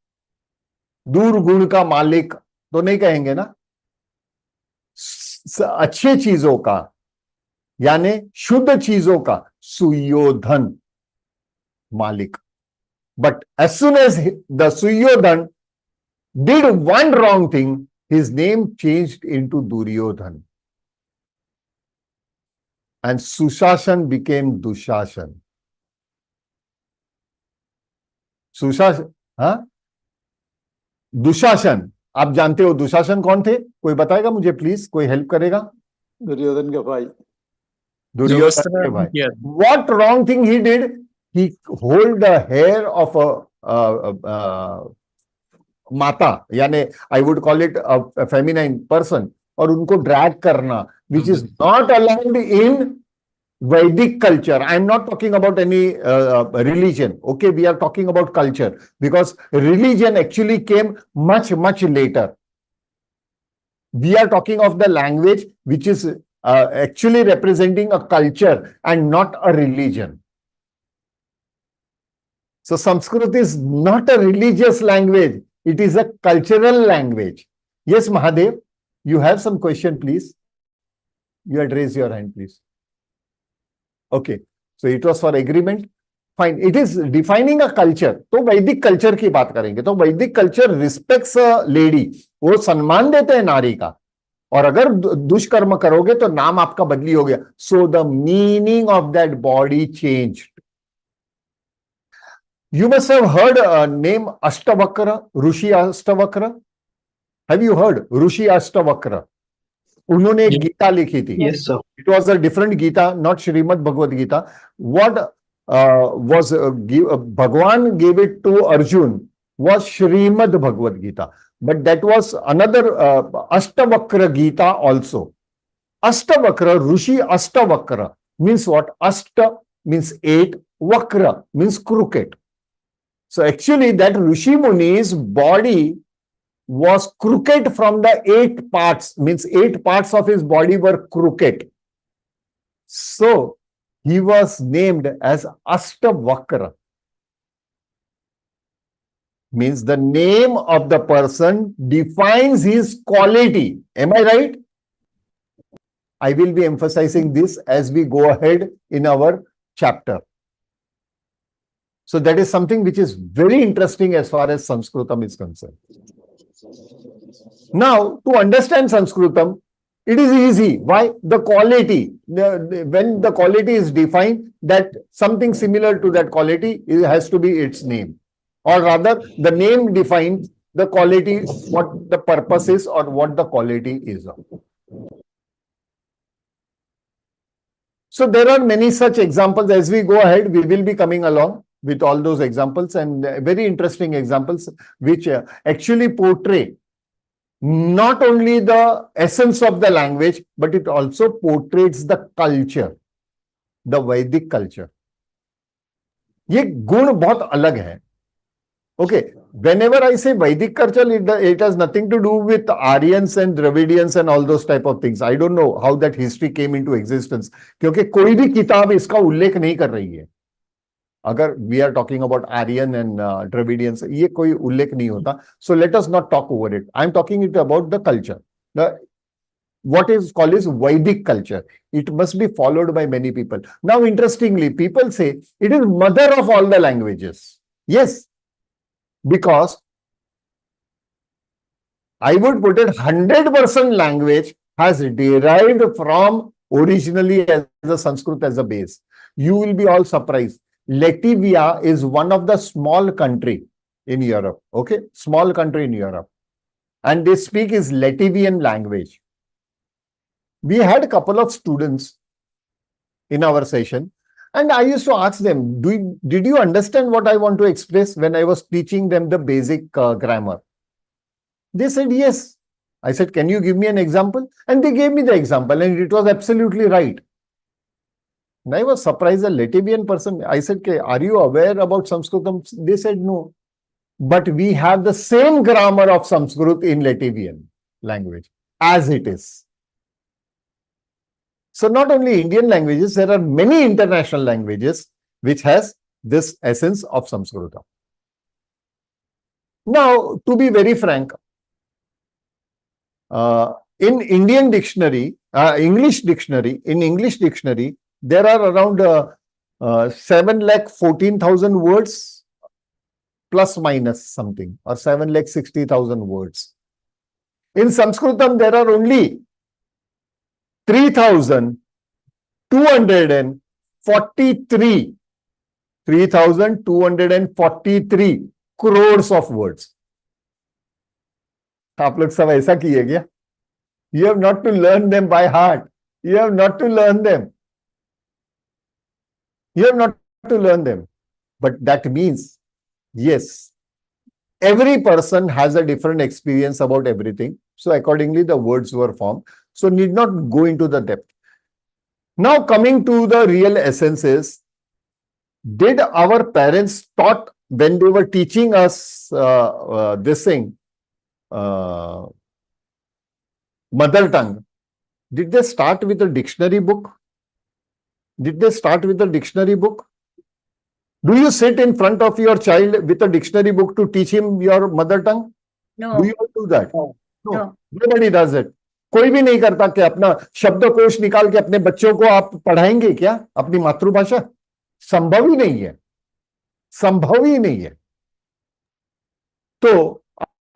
दुर्गुण का मालिक तो नहीं कहेंगे ना. अच्छे चीजों का यानी शुद्ध चीजों का सुयोधन मालिक. But as soon as the Suyodhan did one wrong thing, his name changed into Duryodhan. And Sushashan became Dushashan. Sushashan, हाँ? दुशासन, आप जानते हो दुशासन कौन थे? कोई बताएगा मुझे प्लीज, कोई हेल्प करेगा? दुर्योधन का भाई. दुर्योधन के भाई. What wrong thing he did? He hold the hair of a माता, यानी I would call it a feminine person, और उनको drag करना, which is not allowed in Vedic culture. I am not talking about any religion. Okay, we are talking about culture, because religion actually came much later. We are talking of the language which is actually representing a culture and not a religion. So Sanskrit is not a religious language. It is a cultural language. Yes, Mahadev, you have some question, please. You had raised your hand, please. Okay, so it was for agreement. Fine, it is defining a culture. तो वैदिक culture की बात करेंगे, तो वैदिक culture respects lady, वो सम्मान देते हैं नारी का, और अगर दुष्कर्म करोगे तो नाम आपका बदली हो गया. So the meaning of that body changed. You must have heard name Ashtavakra, Rushi Ashtavakra. Have you heard Rushi Ashtavakra? उन्होंने एक गीता लिखी थी. Yes, sir. It was a different Gita, not Srimad Bhagavad Gita. What was Bhagwan gave it to Arjun was Srimad Bhagavad Gita. But that was another Ashtavakra Gita also. Ashtavakra, Rushi Ashtavakra means what? Ashta means 8, Vakra means crooked. So actually that Rishi Muni's body was crooked from the 8 parts, means 8 parts of his body were crooked. So he was named as Ashtavakra. Means the name of the person defines his quality. Am I right? I will be emphasizing this as we go ahead in our chapter. So that is something which is very interesting as far as Sanskritam is concerned. Now, to understand Sanskritam, it is easy. Why? The quality. When the quality is defined, that something similar to that quality has to be its name. Or rather, the name defines the quality, what the purpose is or what the quality is of. So there are many such examples. As we go ahead, we will be coming along with all those examples, and very interesting examples which actually portray not only the essence of the language, but it also portrays the culture, the Vedic culture. ये गुण बहुत अलग है. Okay, whenever I say Vedic culture, it has nothing to do with Aryans and Dravidians and all those type of things. I don't know how that history came into existence. क्योंकि कोई भी किताब इसका उल्लेख नहीं कर रही है. अगर we are talking about Aryan and Dravidians, ये कोई उल्लेख नहीं होता. So let us not talk over it. I am talking about the culture. What is called is Vedic culture. It must be followed by many people. Now, interestingly, people say it is mother of all the languages. Yes, because I would put it 100% language has derived from originally as the Sanskrit as a base. You will be all surprised. Latvia is one of the small country in Europe. Okay, small country in Europe, and they speak is Latvian language. We had a couple of students in our session, and I used to ask them, did you understand what I want to express when I was teaching them the basic grammar? They said yes. I said, can you give me an example? And they gave me the example, and it was absolutely right. And I was surprised, a Latvian person. I said, are you aware about Sanskritam? They said no. But we have the same grammar of Sanskrit in Latvian language as it is. So not only Indian languages, there are many international languages which has this essence of Sanskritam. Now, to be very frank, in Indian dictionary, English dictionary, there are around 7,14,000 words plus minus something, or 7,60,000 words. In Sanskritam, there are only 3,243 crores of words. आप लोग सब ऐसा किए क्या? You have not to learn them by heart. You have not to learn them. You have not to learn them. But that means, yes, every person has a different experience about everything. So accordingly, the words were formed. So need not go into the depth. Now coming to the real essences, did our parents taught when they were teaching us this thing, mother tongue, did they start with a dictionary book? Did they start with a dictionary book? Do you sit in front of your child with a dictionary book to teach him your mother tongue? No. Do you do that? No. Nobody does it. कोई भी नहीं करता कि अपना शब्दकोश निकाल के अपने बच्चों को आप पढ़ाएंगे क्या अपनी मातृभाषा? संभव ही नहीं है. संभव ही नहीं है. तो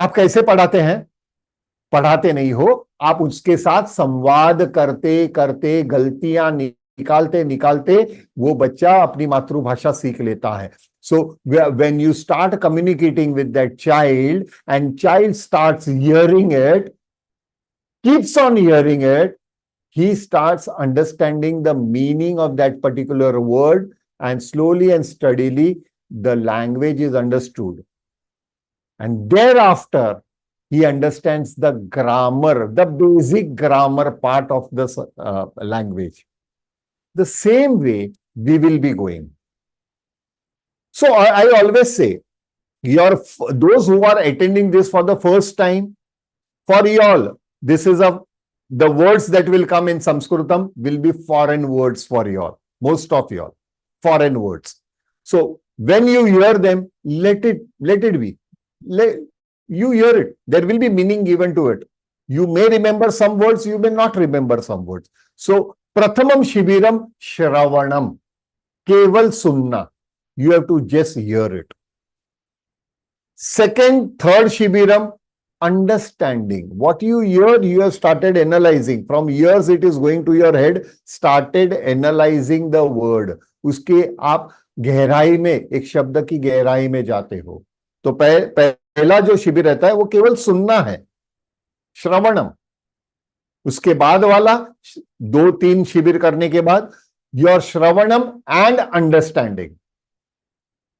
आप कैसे पढ़ाते हैं? पढ़ाते नहीं हो, आप उसके साथ संवाद करते करते गलतियां निकालते वो बच्चा अपनी मातृभाषा सीख लेता है. So when you start communicating with that child and child starts hearing it, keeps on hearing it, he starts understanding the meaning of that particular word, and slowly and steadily the language is understood. And thereafter, he understands the grammar, the basic grammar part of the language. The same way we will be going. So I always say, those who are attending this for the first time, for y'all, this is the words that will come in Sanskritam will be foreign words for y'all, most of y'all, foreign words. So when you hear them, let it be. You hear it. There will be meaning given to it. You may remember some words, you may not remember some words. So, Prathamam Shibiram Shravanam. Keval Sunna. You have to just hear it. Second, third Shibiram, understanding. What you hear, you have started analyzing. From ears, it is going to your head. Started analyzing the word. उसके आप गहराई में, एक शब्द की गहराई में जाते हो. तो पहला जो शिविर रहता है वो केवल सुनना है, श्रवणम. उसके बाद वाला 2-3 शिविर करने के बाद योर श्रवणम एंड अंडरस्टैंडिंग.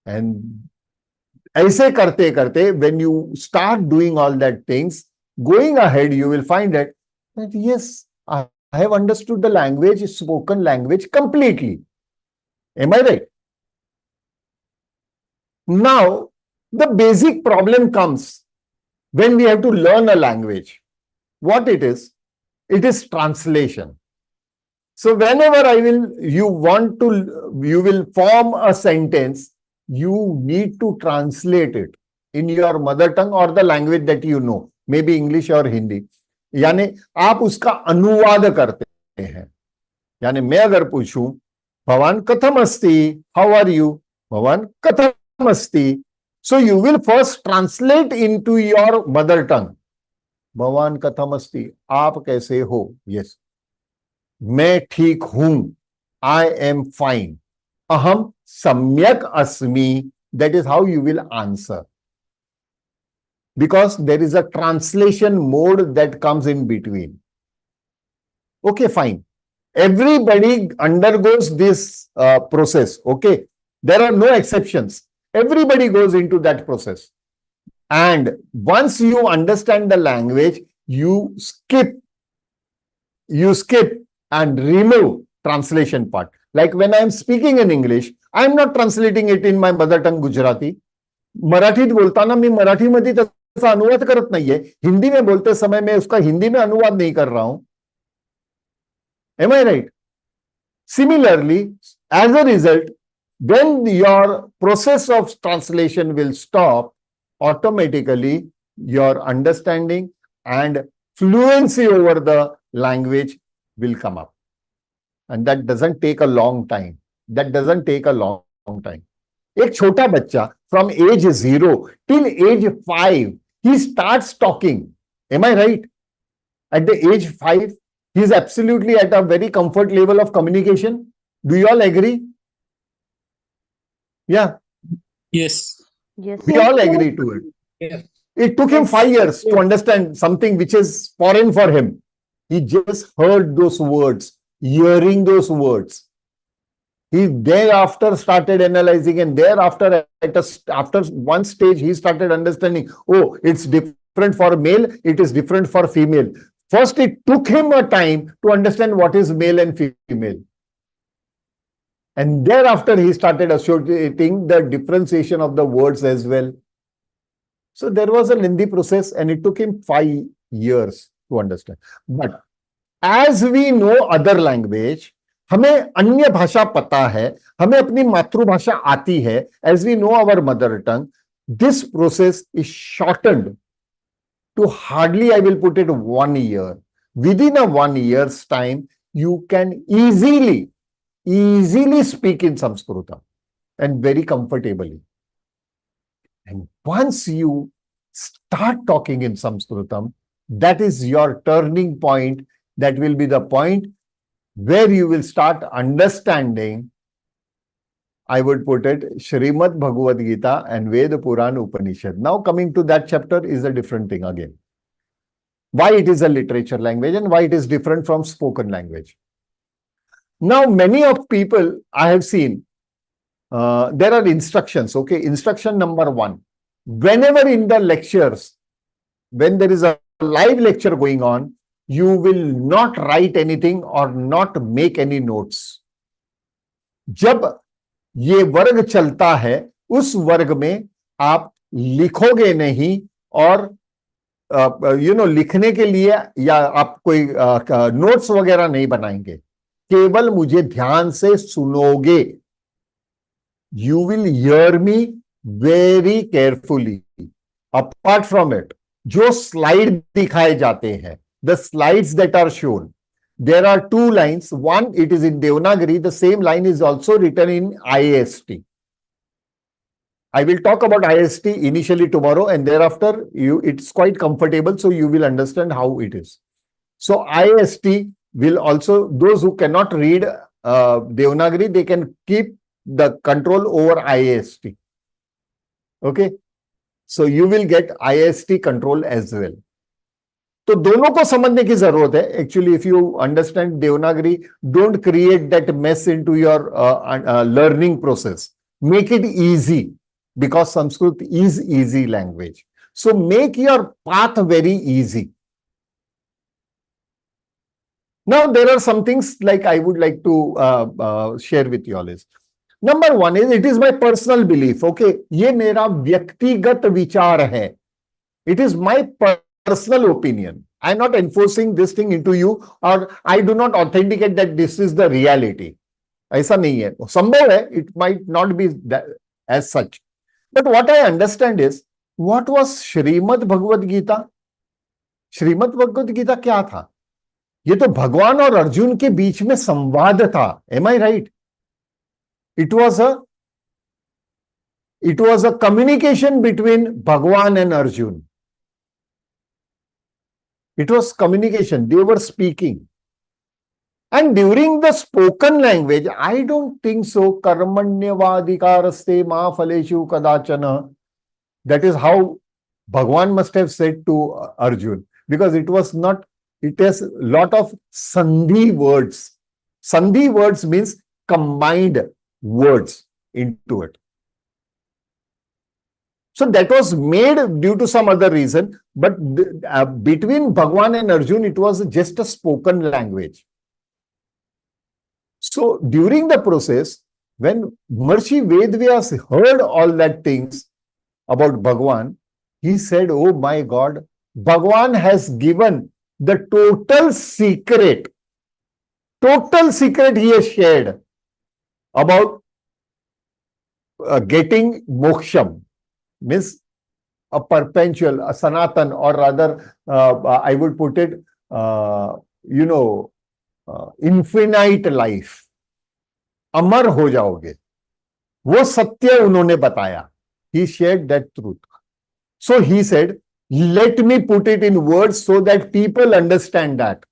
एंड ऐसे करते करते when you start doing all that things, going ahead, you will find that yes, I have understood the language, spoken language completely. Am I right? Now, the basic problem comes when we have to learn a language. What it is? It is translation. So whenever you will form a sentence, you need to translate it in your mother tongue or the language that you know, maybe English or Hindi. यानी आप उसका अनुवाद करते हैं. यानी मैं अगर पूछूं, भवान कथम अस्ति, हाउ आर यू, भवान कथम अस्ति, so you will first translate into your mother tongue. भवान कथम अस्ति, आप कैसे हो? Yes. मैं ठीक हूं, I am fine. अहम सम्यक अस्मि, that is how you will answer. Because there is a translation mode that comes in between. Okay, fine. Everybody undergoes this process. Okay, there are no exceptions. Everybody goes into that process. And once you understand the language, you skip and remove translation part. Like when I am speaking in English, I am not translating it in my mother tongue Gujarati. मराठीत बोलताना मी मराठीमध्ये त्याचा अनुवाद करत नाहीये. हिंदी में बोलते समय मैं उसका हिंदी में अनुवाद नहीं कर रहा हूं. Am I right? Similarly, as a result, when your process of translation will stop, automatically your understanding and fluency over the language will come up. And that doesn't take a long time. That doesn't take a long time. एक छोटा बच्चा from age 0 till age 5, he starts talking. Am I right? At the age 5, he is absolutely at a very comfort level of communication. Do you all agree? Yeah. Yes. Yes. We all agree to it. Yeah. It took him 5 years to understand something which is foreign for him. He just heard those words, hearing those words. He thereafter started analyzing, and thereafter, after one stage, he started understanding, oh, it's different for male, it is different for female. First, it took him a time to understand what is male and female. And thereafter, he started associating the differentiation of the words as well. So there was a lengthy process, and it took him 5 years to understand. But as we know other language, हमें अन्य भाषा पता है, हमें अपनी मातृभाषा आती है, as we know our mother tongue, this process is shortened to hardly, I will put it, 1 year. Within a 1 year's time, you can easily speak in Sanskritam and very comfortably. And once you start talking in Sanskritam, that is your turning point. That will be the point where you will start understanding, I would put it, Srimad Bhagavad Gita and Ved Puran Upanishad. Now coming to that chapter is a different thing again. Why it is a literature language and why it is different from spoken language. Now many of people I have seen, there are instructions, okay. Instruction number 1, whenever in the lectures, when there is a live lecture going on, you will not write anything or not make any notes. जब ये वर्ग चलता है, उस वर्ग में आप लिखोगे नहीं और लिखने के लिए या आप कोई नोट्स वगैरह नहीं बनाएंगे, केवल मुझे ध्यान से सुनोगे. You will hear me very carefully. Apart from it, जो स्लाइड दिखाए जाते हैं, the slides that are shown, there are two lines. One, it is in Devanagari. The same line is also written in IST. I will talk about IST initially tomorrow, and thereafter it's quite comfortable, so you will understand how it is. So IST will also, those who cannot read Devanagari, they can keep the control over IST. Okay, so you will get IST control as well. तो दोनों को समझने की जरूरत है. Actually if you understand Devanagari, don't create that mess into your learning process. Make it easy, because Sanskrit is easy language. So make your path very easy. Now there are some things like I would like to share with you all. Is number one is, it is my personal belief. Okay, ये मेरा व्यक्तिगत विचार है. It is my personal opinion. I am not enforcing this thing into you, or I do not authenticate that this is the reality. ऐसा नहीं है. संभव है, it might not be that, as such. But what I understand is, what was Shrimad Bhagavad Gita? Shrimad Bhagavad Gita क्या था? ये तो भगवान और अर्जुन के बीच में संवाद था. Am I right? It was a communication between Bhagwan and Arjun. It was communication. They were speaking. And during the spoken language, I don't think so. Karmanyavadikaraste ma phaleshu kadachana. That is how Bhagwan must have said to Arjun. Because it was not, it has a lot of sandhi words. Sandhi words means combined words into it. So that was made due to some other reason, but between Bhagwan and Arjun, it was just a spoken language. So during the process, when Maharishi Vedvyas heard all that things about Bhagwan, he said, oh my God, Bhagwan has given the total secret he has shared about getting moksham. Means a perpetual, a sanatan, or rather, I would put it, infinite life. अमर हो जाओगे, वो सत्य उन्होंने बताया. He shared that truth. So he said, let me put it in words so that people understand that.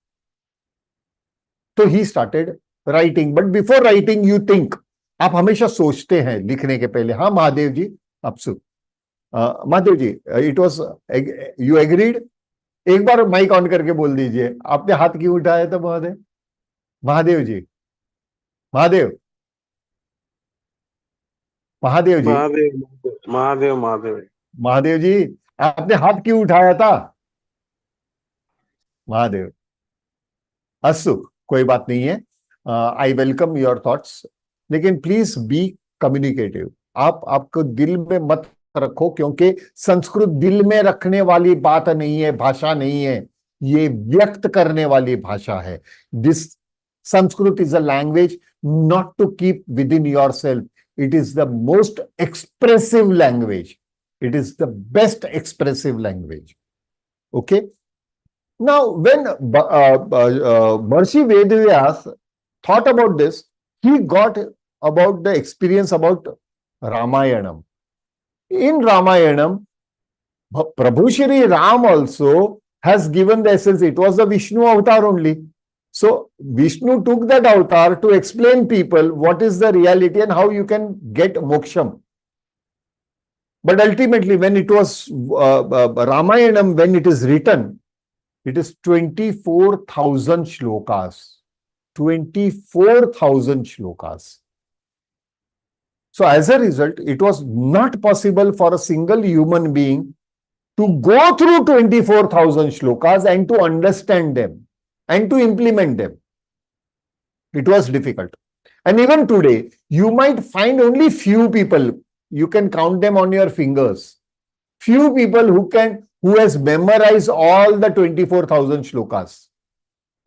So he started writing. But before writing, you think. आप हमेशा सोचते हैं लिखने के पहले. हाँ महादेव जी, आपसे महादेव जी, इट वॉज, यू एग्रीड? एक बार माइक ऑन करके बोल दीजिए, आपने हाथ क्यों उठाया था महादेव? महादेव जी, महादेव, महादेव जी, महादेव महादेव महादेव जी, आपने हाथ क्यों उठाया था? महादेव. अस्तु, कोई बात नहीं है. आई वेलकम योर थॉट्स, लेकिन प्लीज बी कम्युनिकेटिव. आपको दिल में मत रखो, क्योंकि संस्कृत दिल में रखने वाली बात नहीं है, भाषा नहीं है. ये व्यक्त करने वाली भाषा है. This Sanskrit is a language not to keep within yourself. It is the most expressive language. It is the best expressive language. Okay, now when Maharishi Vedvyas thought about this, he got about the experience about Ramayanam. In Ramayanam, Prabhu Shri Ram also has given the essence. It was the Vishnu avatar only. So Vishnu took that avatar to explain people what is the reality and how you can get moksham. But ultimately, when it was Ramayanam, when it is written, it is 24,000 shlokas. 24,000 shlokas. So as a result, it was not possible for a single human being to go through 24,000 shlokas and to understand them and to implement them. It was difficult. And even today, you might find only few people, you can count them on your fingers, Few people who has memorized all the 24,000 shlokas.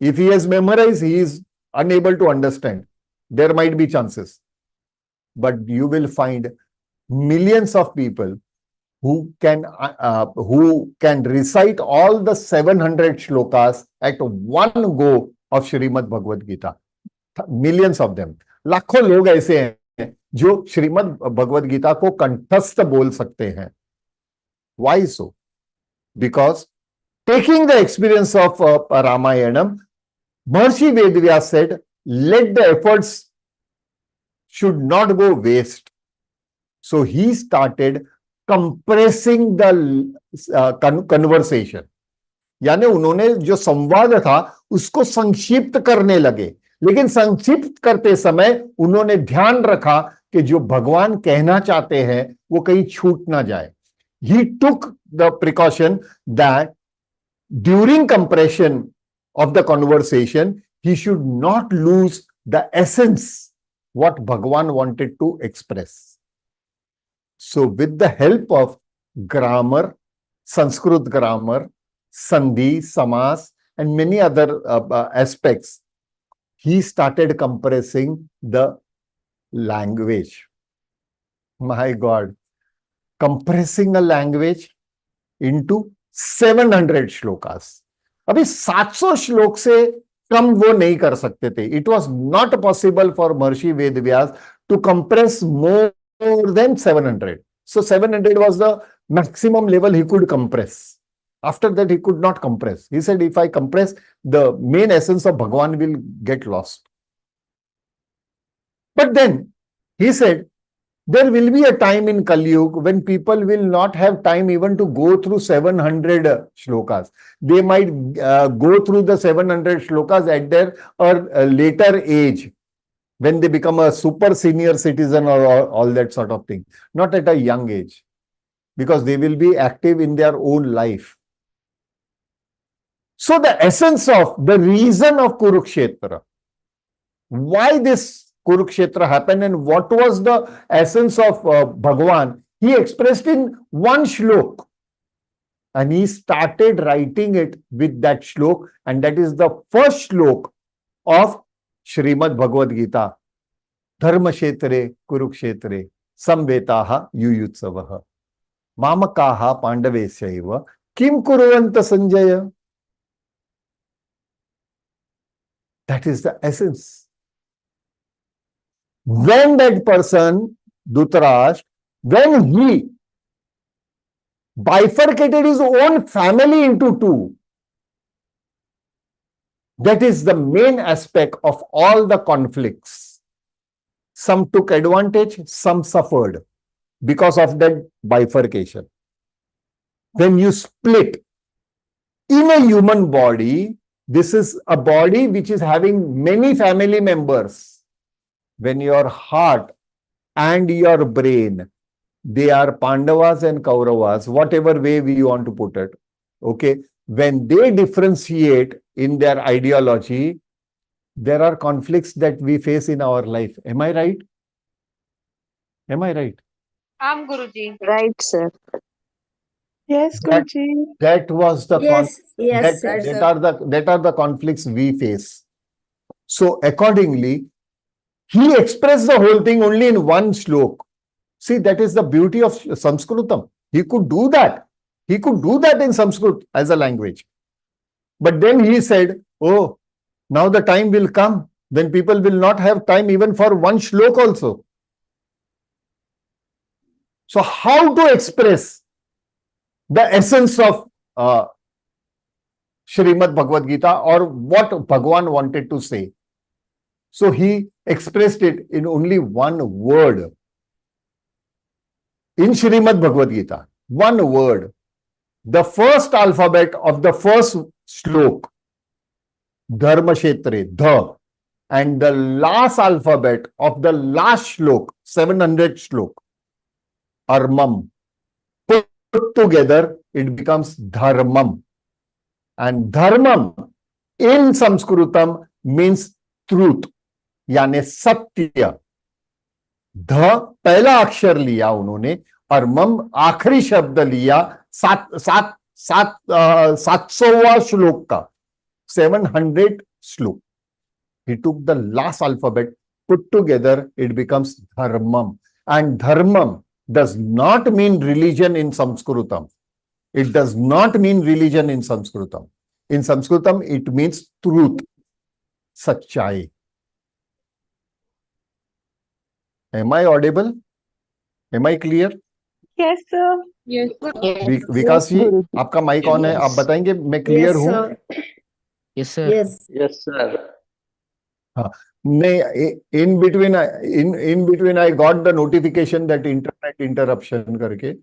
If he has memorized, he is unable to understand. There might be chances. But you will find millions of people who can recite all the 700 shlokas at one go of Srimad Bhagavad Gita. Millions of them. लाखों लोग ऐसे हैं जो श्रीमद् भगवद गीता को कंठस्थ बोल सकते हैं. Why so? Because taking the experience of Ramayanam, Maharishi Vedvyas said, let the efforts should not go waste. So he started compressing the conversation. यानी उन्होंने जो संवाद था उसको संक्षिप्त करने लगे, लेकिन संक्षिप्त करते समय उन्होंने ध्यान रखा कि जो भगवान कहना चाहते हैं वो कहीं छूट ना जाए. He took the precaution that during compression of the conversation, he should not lose the essence what Bhagwan wanted to express. So with the help of grammar, Sanskrit grammar, Sandhi, Samas, and many other aspects, he started compressing the language. My God, compressing a language into 700 shlokas. अभी 700 श्लोक से कम वो नहीं कर सकते थे. It was not possible for Maharishi Vedvyas to compress more than 700. So 700 was the maximum level he could compress. After that, he could not compress. He said, if I compress, the main essence of Bhagwan will get lost. But then he said, there will be a time in Kali Yuga when people will not have time even to go through 700 shlokas. They might go through the 700 shlokas at their later age, when they become a super senior citizen or all that sort of thing. Not at a young age, because they will be active in their own life. So the essence of, the reason of Kurukshetra, why this Kurukshetra happened and what was the essence of Bhagwan, he expressed in one shlok. And he started writing it with that shlok, and that is the first shlok of Srimad Bhagavad Gita. Dharmashetre Kurukshetre samvetaha yuyutsavaha mamakaha pandavesaiva kim kuruvanta sanjaya. That is the essence. When that person, Dhritarashtra, when he bifurcated his own family into two, that is the main aspect of all the conflicts. Some took advantage, some suffered because of that bifurcation. When you split in a human body, this is a body which is having many family members. When your heart and your brain, they are Pandavas and Kauravas, whatever way we want to put it. Okay. When they differentiate in their ideology, there are conflicts that we face in our life. Am I right? Am I right? Guruji. Right, sir. Yes, Guruji. That was the Yes, that are the conflicts we face. So accordingly, he expressed the whole thing only in one shlok. See, that is the beauty of Sanskritam. He could do that. He could do that in Sanskrit as a language. But then he said, oh, now the time will come when people will not have time even for one shlok also. So how to express the essence of Srimad Bhagavad Gita, or what Bhagwan wanted to say? So he expressed it in only one word. In Srimad Bhagavad Gita, one word. The first alphabet of the first shlok, Dharmashetre, Dha, and the last alphabet of the last shlok, 700 shlok, Armam. Put together, it becomes Dharmam. And Dharmam in Sanskritam means truth, यानी सत्य. ध पहला अक्षर लिया उन्होंने परमम आखिरी शब्द लिया 700वां श्लोक का 700 श्लोक. He took the last alphabet, put together, it becomes dharmam. And dharmam does not mean religion in Sanskrutam. It does not mean religion in Sanskrutam. In Sanskrutam, it means truth, sachai. Am I audible? Am I clear? Yes, sir. Yes. विकास जी, आपका mic on है, आप बताएंगे मैं clear हूं? Yes, sir. Yes, sir. हाँ, नहीं, in between I got the notification that internet interruption करके.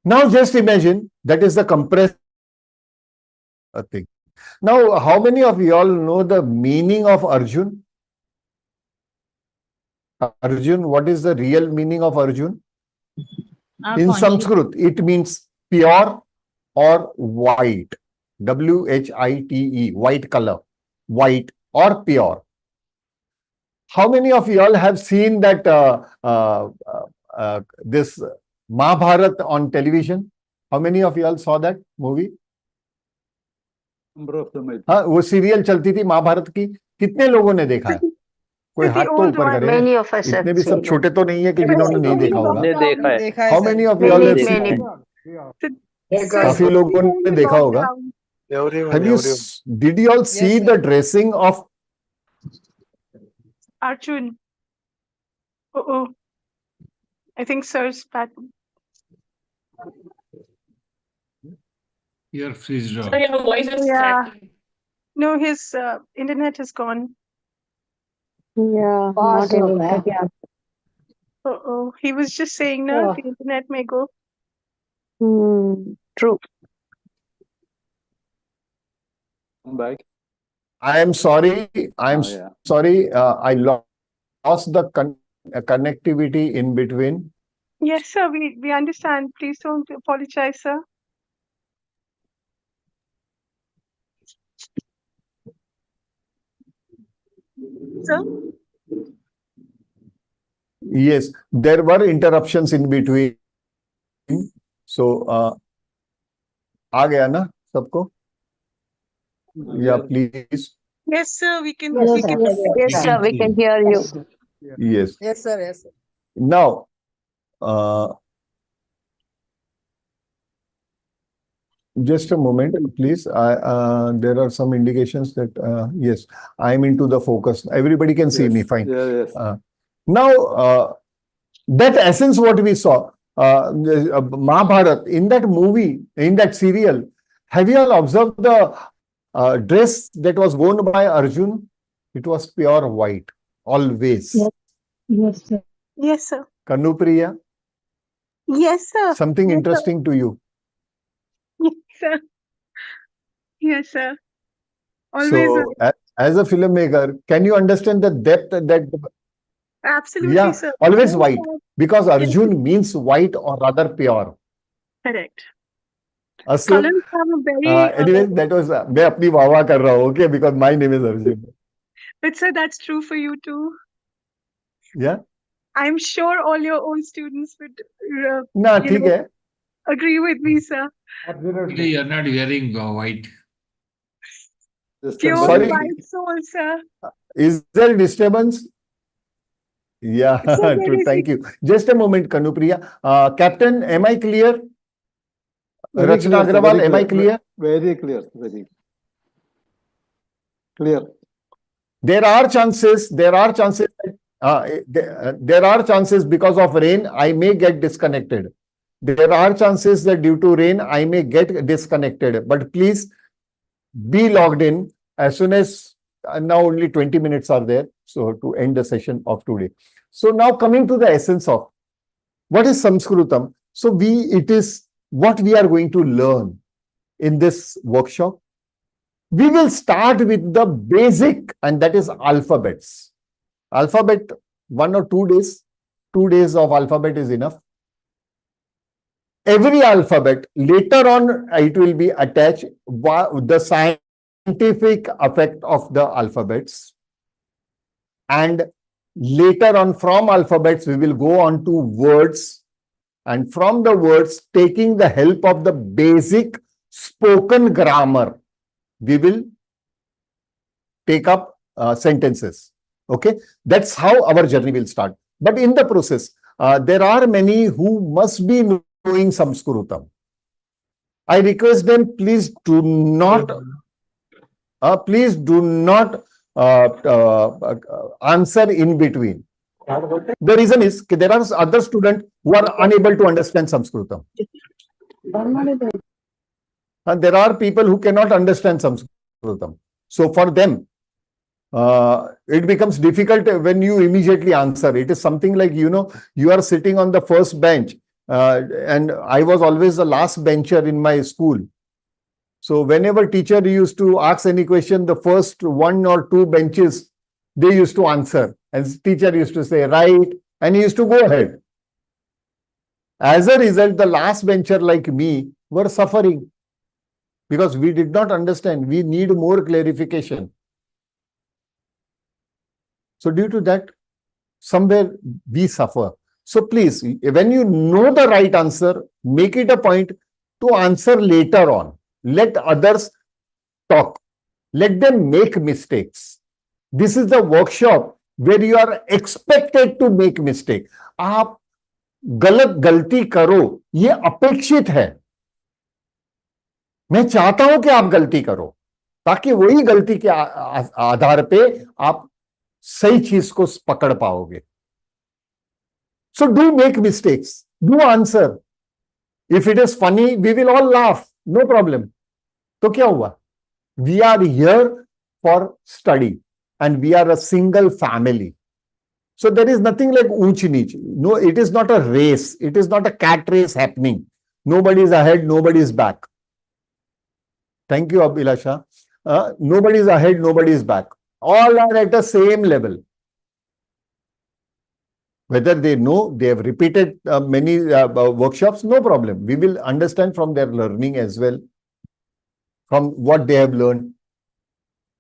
Now just imagine that is the compressed thing. Now, how many of you all know the meaning of Arjun? Arjun, what is the real meaning of Arjun? In Sanskrit, it means pure or white. WHITE, white color, white or pure. How many of you all have seen that this Bharat on television? How many of you all saw that movie? हाँ, वो serial चलती थी महाभारत की. कितने लोगों ने देखा है? कोई हाथ तो ऊपर करे. Many of us इतने have भी सब seen छोटे तो नहीं है कि जिन्होंने नहीं देखा होगा. देखा है. How many of you all have seen it? काफी लोगों ने देखा होगा. Did you all see the dressing of Arjun. Oh, I think sir's pattern. Your freeze So your voice is cracking. No, his internet has gone. Yeah, not anymore. Yeah. Oh, he was just saying, no, the internet may go. True. Come back. I am sorry. Sorry. I lost the connectivity in between. Yes, sir, we understand. Please don't apologize, sir. Sir? Yes, there were interruptions in between. So, आ गया ना सबको? Yeah, please. Yes, sir, we can. Yes, sir, we can hear you. Yes. Yes, sir. Yes, sir. Now, just a moment, please. There are some indications that, yes, I'm into the focus. Everybody can see me, fine. Yes. Now, that essence what we saw, Mahabharat, in that movie, in that serial, have you all observed the dress that was worn by Arjun? It was pure white, always. Yes, sir. Yes, sir. Kanupriya, Yes, sir. something Yes, interesting to you. Yes, sir. Yes, sir. Always. So, as a filmmaker, can you understand the depth that? Absolutely, Yeah, sir. always Yes, white, sir. because Arjun means white or rather pure. Correct. So, Colors have a very. anyway, that was मैं अपनी वाह कर रहा हूँ, okay, because my name is Arjun. But sir, that's true for you too. Yeah. I'm sure all your own students would ना ठीक है. agree with me, sir. Actually, you're not wearing white. Pure Sorry. white soul, sir. Is there disturbance? Yeah, Sir, there true. is- Thank you. Just a moment, Kanupriya. Captain, am I clear? Very Rachna clear, sir, Agrawal, very am I clear. clear? Very clear. Very clear. There are chances. There are chances because of rain, I may get disconnected. There are chances that due to rain, I may get disconnected. But please be logged in as soon as now only 20 minutes are there. So to end the session of today. So now coming to the essence of what is Sanskrutam. So it is what we are going to learn in this workshop. We will start with the basic, and that is alphabets. Alphabet, 1 or 2 days. 2 days of alphabet is enough. Every alphabet, later on, it will be attached the scientific effect of the alphabets and Later on, from alphabets, we will go on to words. And from the words, taking the help of the basic spoken grammar, we will take up sentences. Okay, that's how our journey will start. But in the process, there are many who must be knowing Sanskritam. I request them, please do not answer in between. The reason is there are other students who are unable to understand Sanskritam. And there are people who cannot understand Sanskritam. So for them, it becomes difficult when you immediately answer. It is something like, you know, you are sitting on the first bench, and I was always the last bencher in my school. So whenever teacher used to ask any question, the first one or two benches, they used to answer. And teacher used to say, right, and he used to go ahead. As a result, the last bencher like me were suffering because we did not understand. We need more clarification. So due to that, somewhere we suffer. So please, when you know the right answer, make it a point to answer later on. Let others talk. Let them make mistakes. This is the workshop where you are expected to make mistake. आप गलती करो, ये अपेक्षित है. मैं चाहता हूं कि आप गलती करो, ताकि वही गलती के आधार पे आप सही चीज को पकड़ पाओगे. So do make mistakes. Do answer. If it is funny, we will all laugh. No problem. तो क्या हुआ? We are here for study and we are a single family. So there is nothing like ooch neech. No, it is not a race. It is not a cat race happening. Nobody is ahead, nobody is back. Thank you, Abhilasha. Nobody is ahead, nobody is back. All are at the same level. Whether they know, they have repeated many workshops, no problem. We will understand from their learning as well, from what they have learned.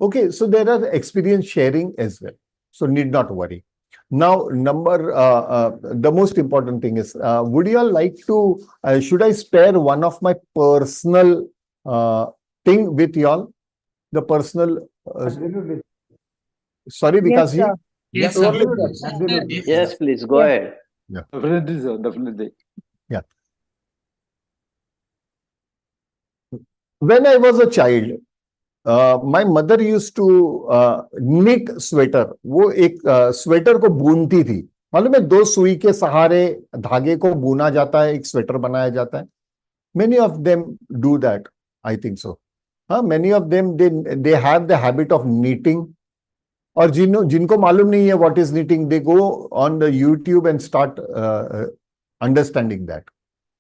Okay, so there are experience sharing as well. So need not worry. Now, the most important thing is, would you all like to, should I spare one of my personal thing with you all? The personal, sorry, Vikasji? Yes, sir. Yes, please go ahead. Yeah. Definitely, sir. Definitely. Yeah. When I was a child, my mother used to knit sweater. वो एक sweater को बुनती थी. मालूम है, 2 सुई के सहारे धागे को बुना जाता है, एक स्वेटर बनाया जाता है. Many of them do that. I think so. Many of them they have the habit of knitting. और जिनको मालूम नहीं है what is knitting, they go on the YouTube and start understanding that.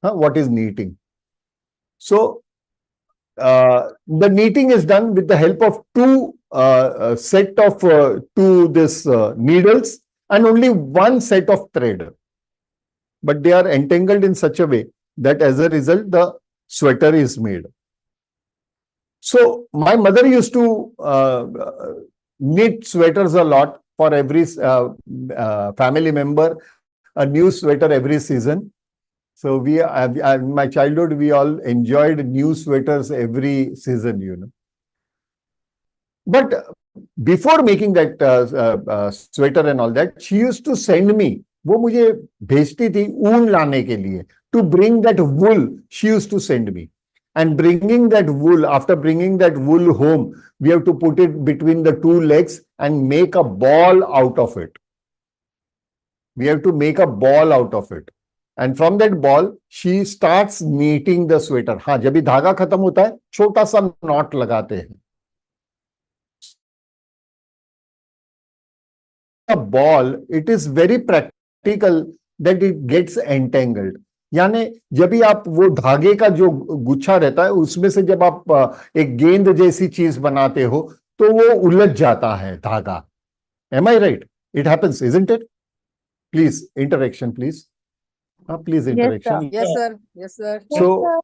What is knitting? So the knitting is done with the help of two set of needles and only one set of thread. But they are entangled in such a way that as a result, the sweater is made. So my mother used to knit sweaters a lot for every family member, a new sweater every season. So we, in my childhood, we all enjoyed new sweaters every season, you know. But before making that sweater and all that, she used to send me, वो मुझे भेजती थी ऊन लाने के लिए, to bring that wool, she used to send me. And bringing that wool, after bringing that wool home, we have to put it between the two legs and make a ball out of it. We have to make a ball out of it. And from that ball, she starts knitting the sweater. हाँ, जब भी धागा खत्म होता है, छोटा सा knot लगाते हैं. A ball, it is very practical that it gets entangled. यानी जब भी आप वो धागे का जो गुच्छा रहता है, उसमें से जब आप एक गेंद जैसी चीज बनाते हो, तो वो उलझ जाता है धागा. Am I right? It happens, isn't it? Please, interaction, please. Please, interaction. Yes, sir. Yes, sir. So,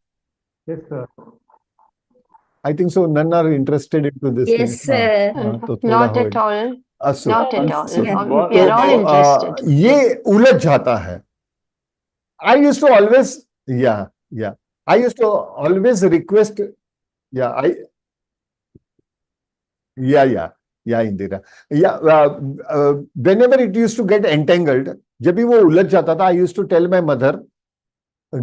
yes, sir. I think so. None are interested into this. Yes, sir. तो Not थोड़ा at all. असुर। Not at all. Yes. We are all interested. ये उलझ जाता है. I used to always, yeah. I used to always request, yeah, Indira. Yeah, whenever it used to get entangled, जब भी वो उलझ जाता था, I used to tell my mother,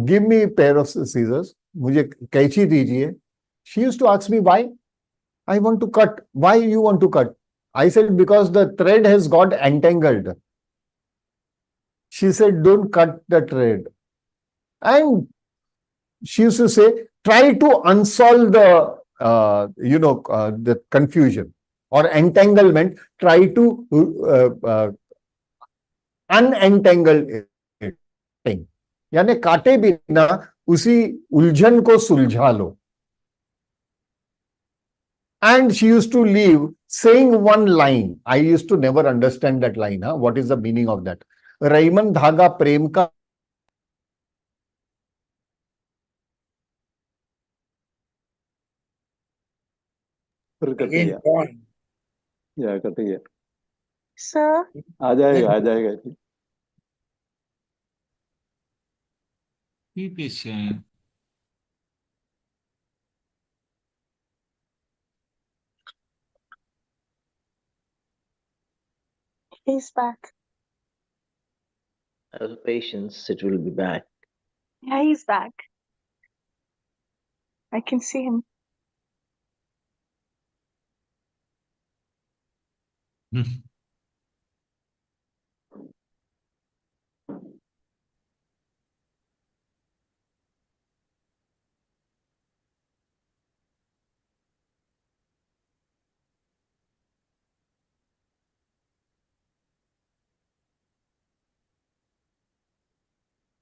give me a pair of scissors, मुझे कैंची दीजिए. She used to ask me why. I want to cut. Why you want to cut? I said, because the thread has got entangled. She said, don't cut the thread. And she used to say, try to unsolve the, the confusion or entanglement. Try to unentangle it. यानी काटे बिना उसी उलझन को सुलझा लो. And she used to leave saying one line. I used to never understand that line. What is the meaning of that? रईमन धागा प्रेम का Again, या कट गया. Sir, आ जाएगा. Be patient. he's back. Have patience, it will be back. Yeah, he's back. I can see him.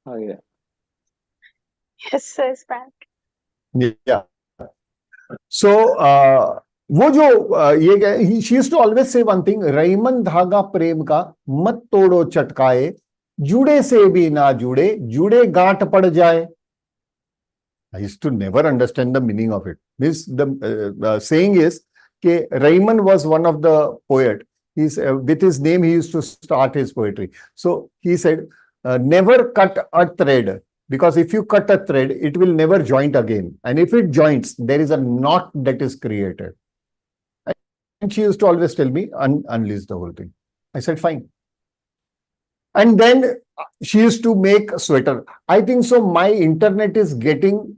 आ गया. Yes, sir, he's back. Yeah. So, वो जो ये she used to always say one thing, रईमन धागा प्रेम का मत तोड़ो चटकाए, जुड़े से भी ना जुड़े, जुड़े गांठ पड़ जाए. I used to never understand the meaning of it. Means the saying is that Rayman was one of the poet. He's with his name he used to start his poetry. So he said, never cut a thread, because if you cut a thread, it will never joint again. And if it joints, there is a knot that is created. And she used to always tell me, unleash the whole thing. I said, fine. And then she used to make a sweater. I think so. My internet is getting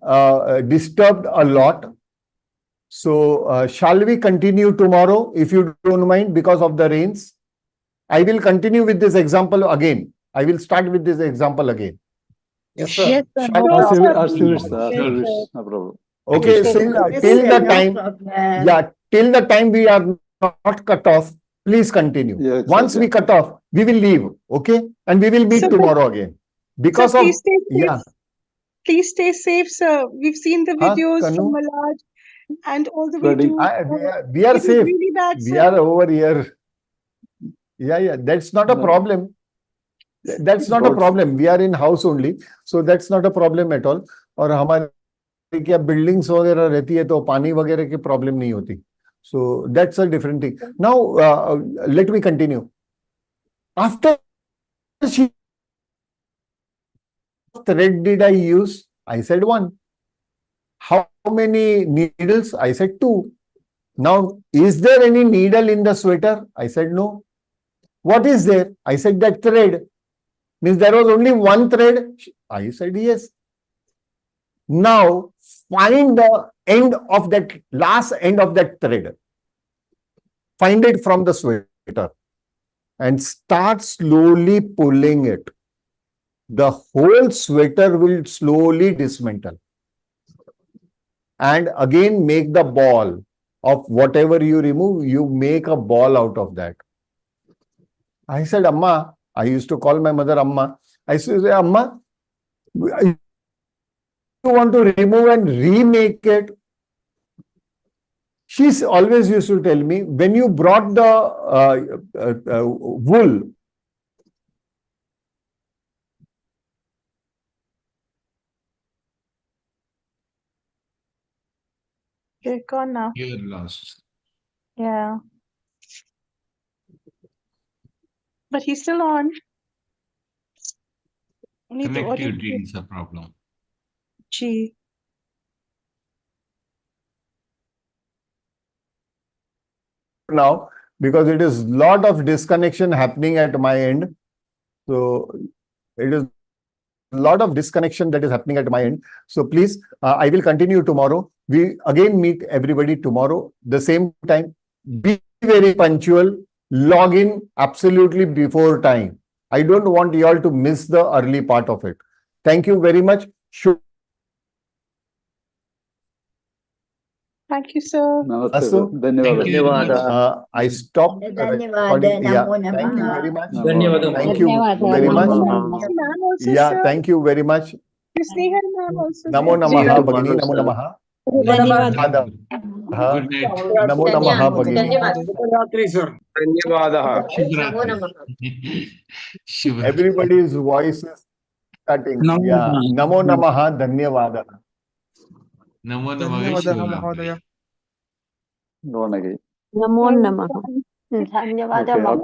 disturbed a lot. So shall we continue tomorrow, if you don't mind, because of the rains? I will continue with this example again. I will start with this example again. Yes, sir. Yes, sir. Shall No we? problem. No problem. Okay, so till the time, till the time we are not cut off, please continue. Yes, Once we cut off, we will leave, okay? And we will meet Sir, tomorrow again. Because sir, of, please stay safe. Please stay safe, sir. We've seen the videos from Malad and all the way to... we are it safe. is really bad, We sir. are over here. Yeah, that's not a problem. That's not a problem. We are in house only. So that's not a problem at all. और हमारे क्या buildings वगैरह रहती है तो पानी वगैरह की problem नहीं होती. So that's a different thing. Now, let me continue. After she thread did I use? I said 1. How many needles? I said 2. Now, is there any needle in the sweater? I said no. What is there? I said that thread. Means there was only one thread? I said yes. Now, find the end of that, last end of that thread. Find it from the sweater and start slowly pulling it. The whole sweater will slowly dismantle. And again, make the ball of whatever you remove, you make a ball out of that. I said, Amma, I used to call my mother Amma. I used to say, Amma, you want to remove and remake it? She always used to tell me, when you brought the wool, You're gone now. You're lost. Yeah. but he's still on. Only the audio. Connectivity is a problem. Gee. Now, because it is lot of disconnection happening at my end. So it is a lot of disconnection that is happening at my end. So please, I will continue tomorrow. We again meet everybody tomorrow, the same time. Be very punctual. Log in absolutely before time. I don't want you all to miss the early part of it. Thank you very much. Thank you, sir. Namaste, Astu. sir. Dhanyawad. I stopped recording. Yeah, thank you very much. Dhanyawad. Thank you very much. Ma'am also, Yeah, sir. thank you very much. Sneha ma'am also. Namo namaha bhagini, namo namaha. धन्यवादः Good night. Namo namaha bhagini. शुभरात्रि sir धन्यवादः Shubhratri. Everybody's voice is cutting. Yeah, namo namaha dhanyavada. Namo धन्यवादः Namaha. महोदय. Go on again. नमो नमः धन्यवादः Okay. महोदय।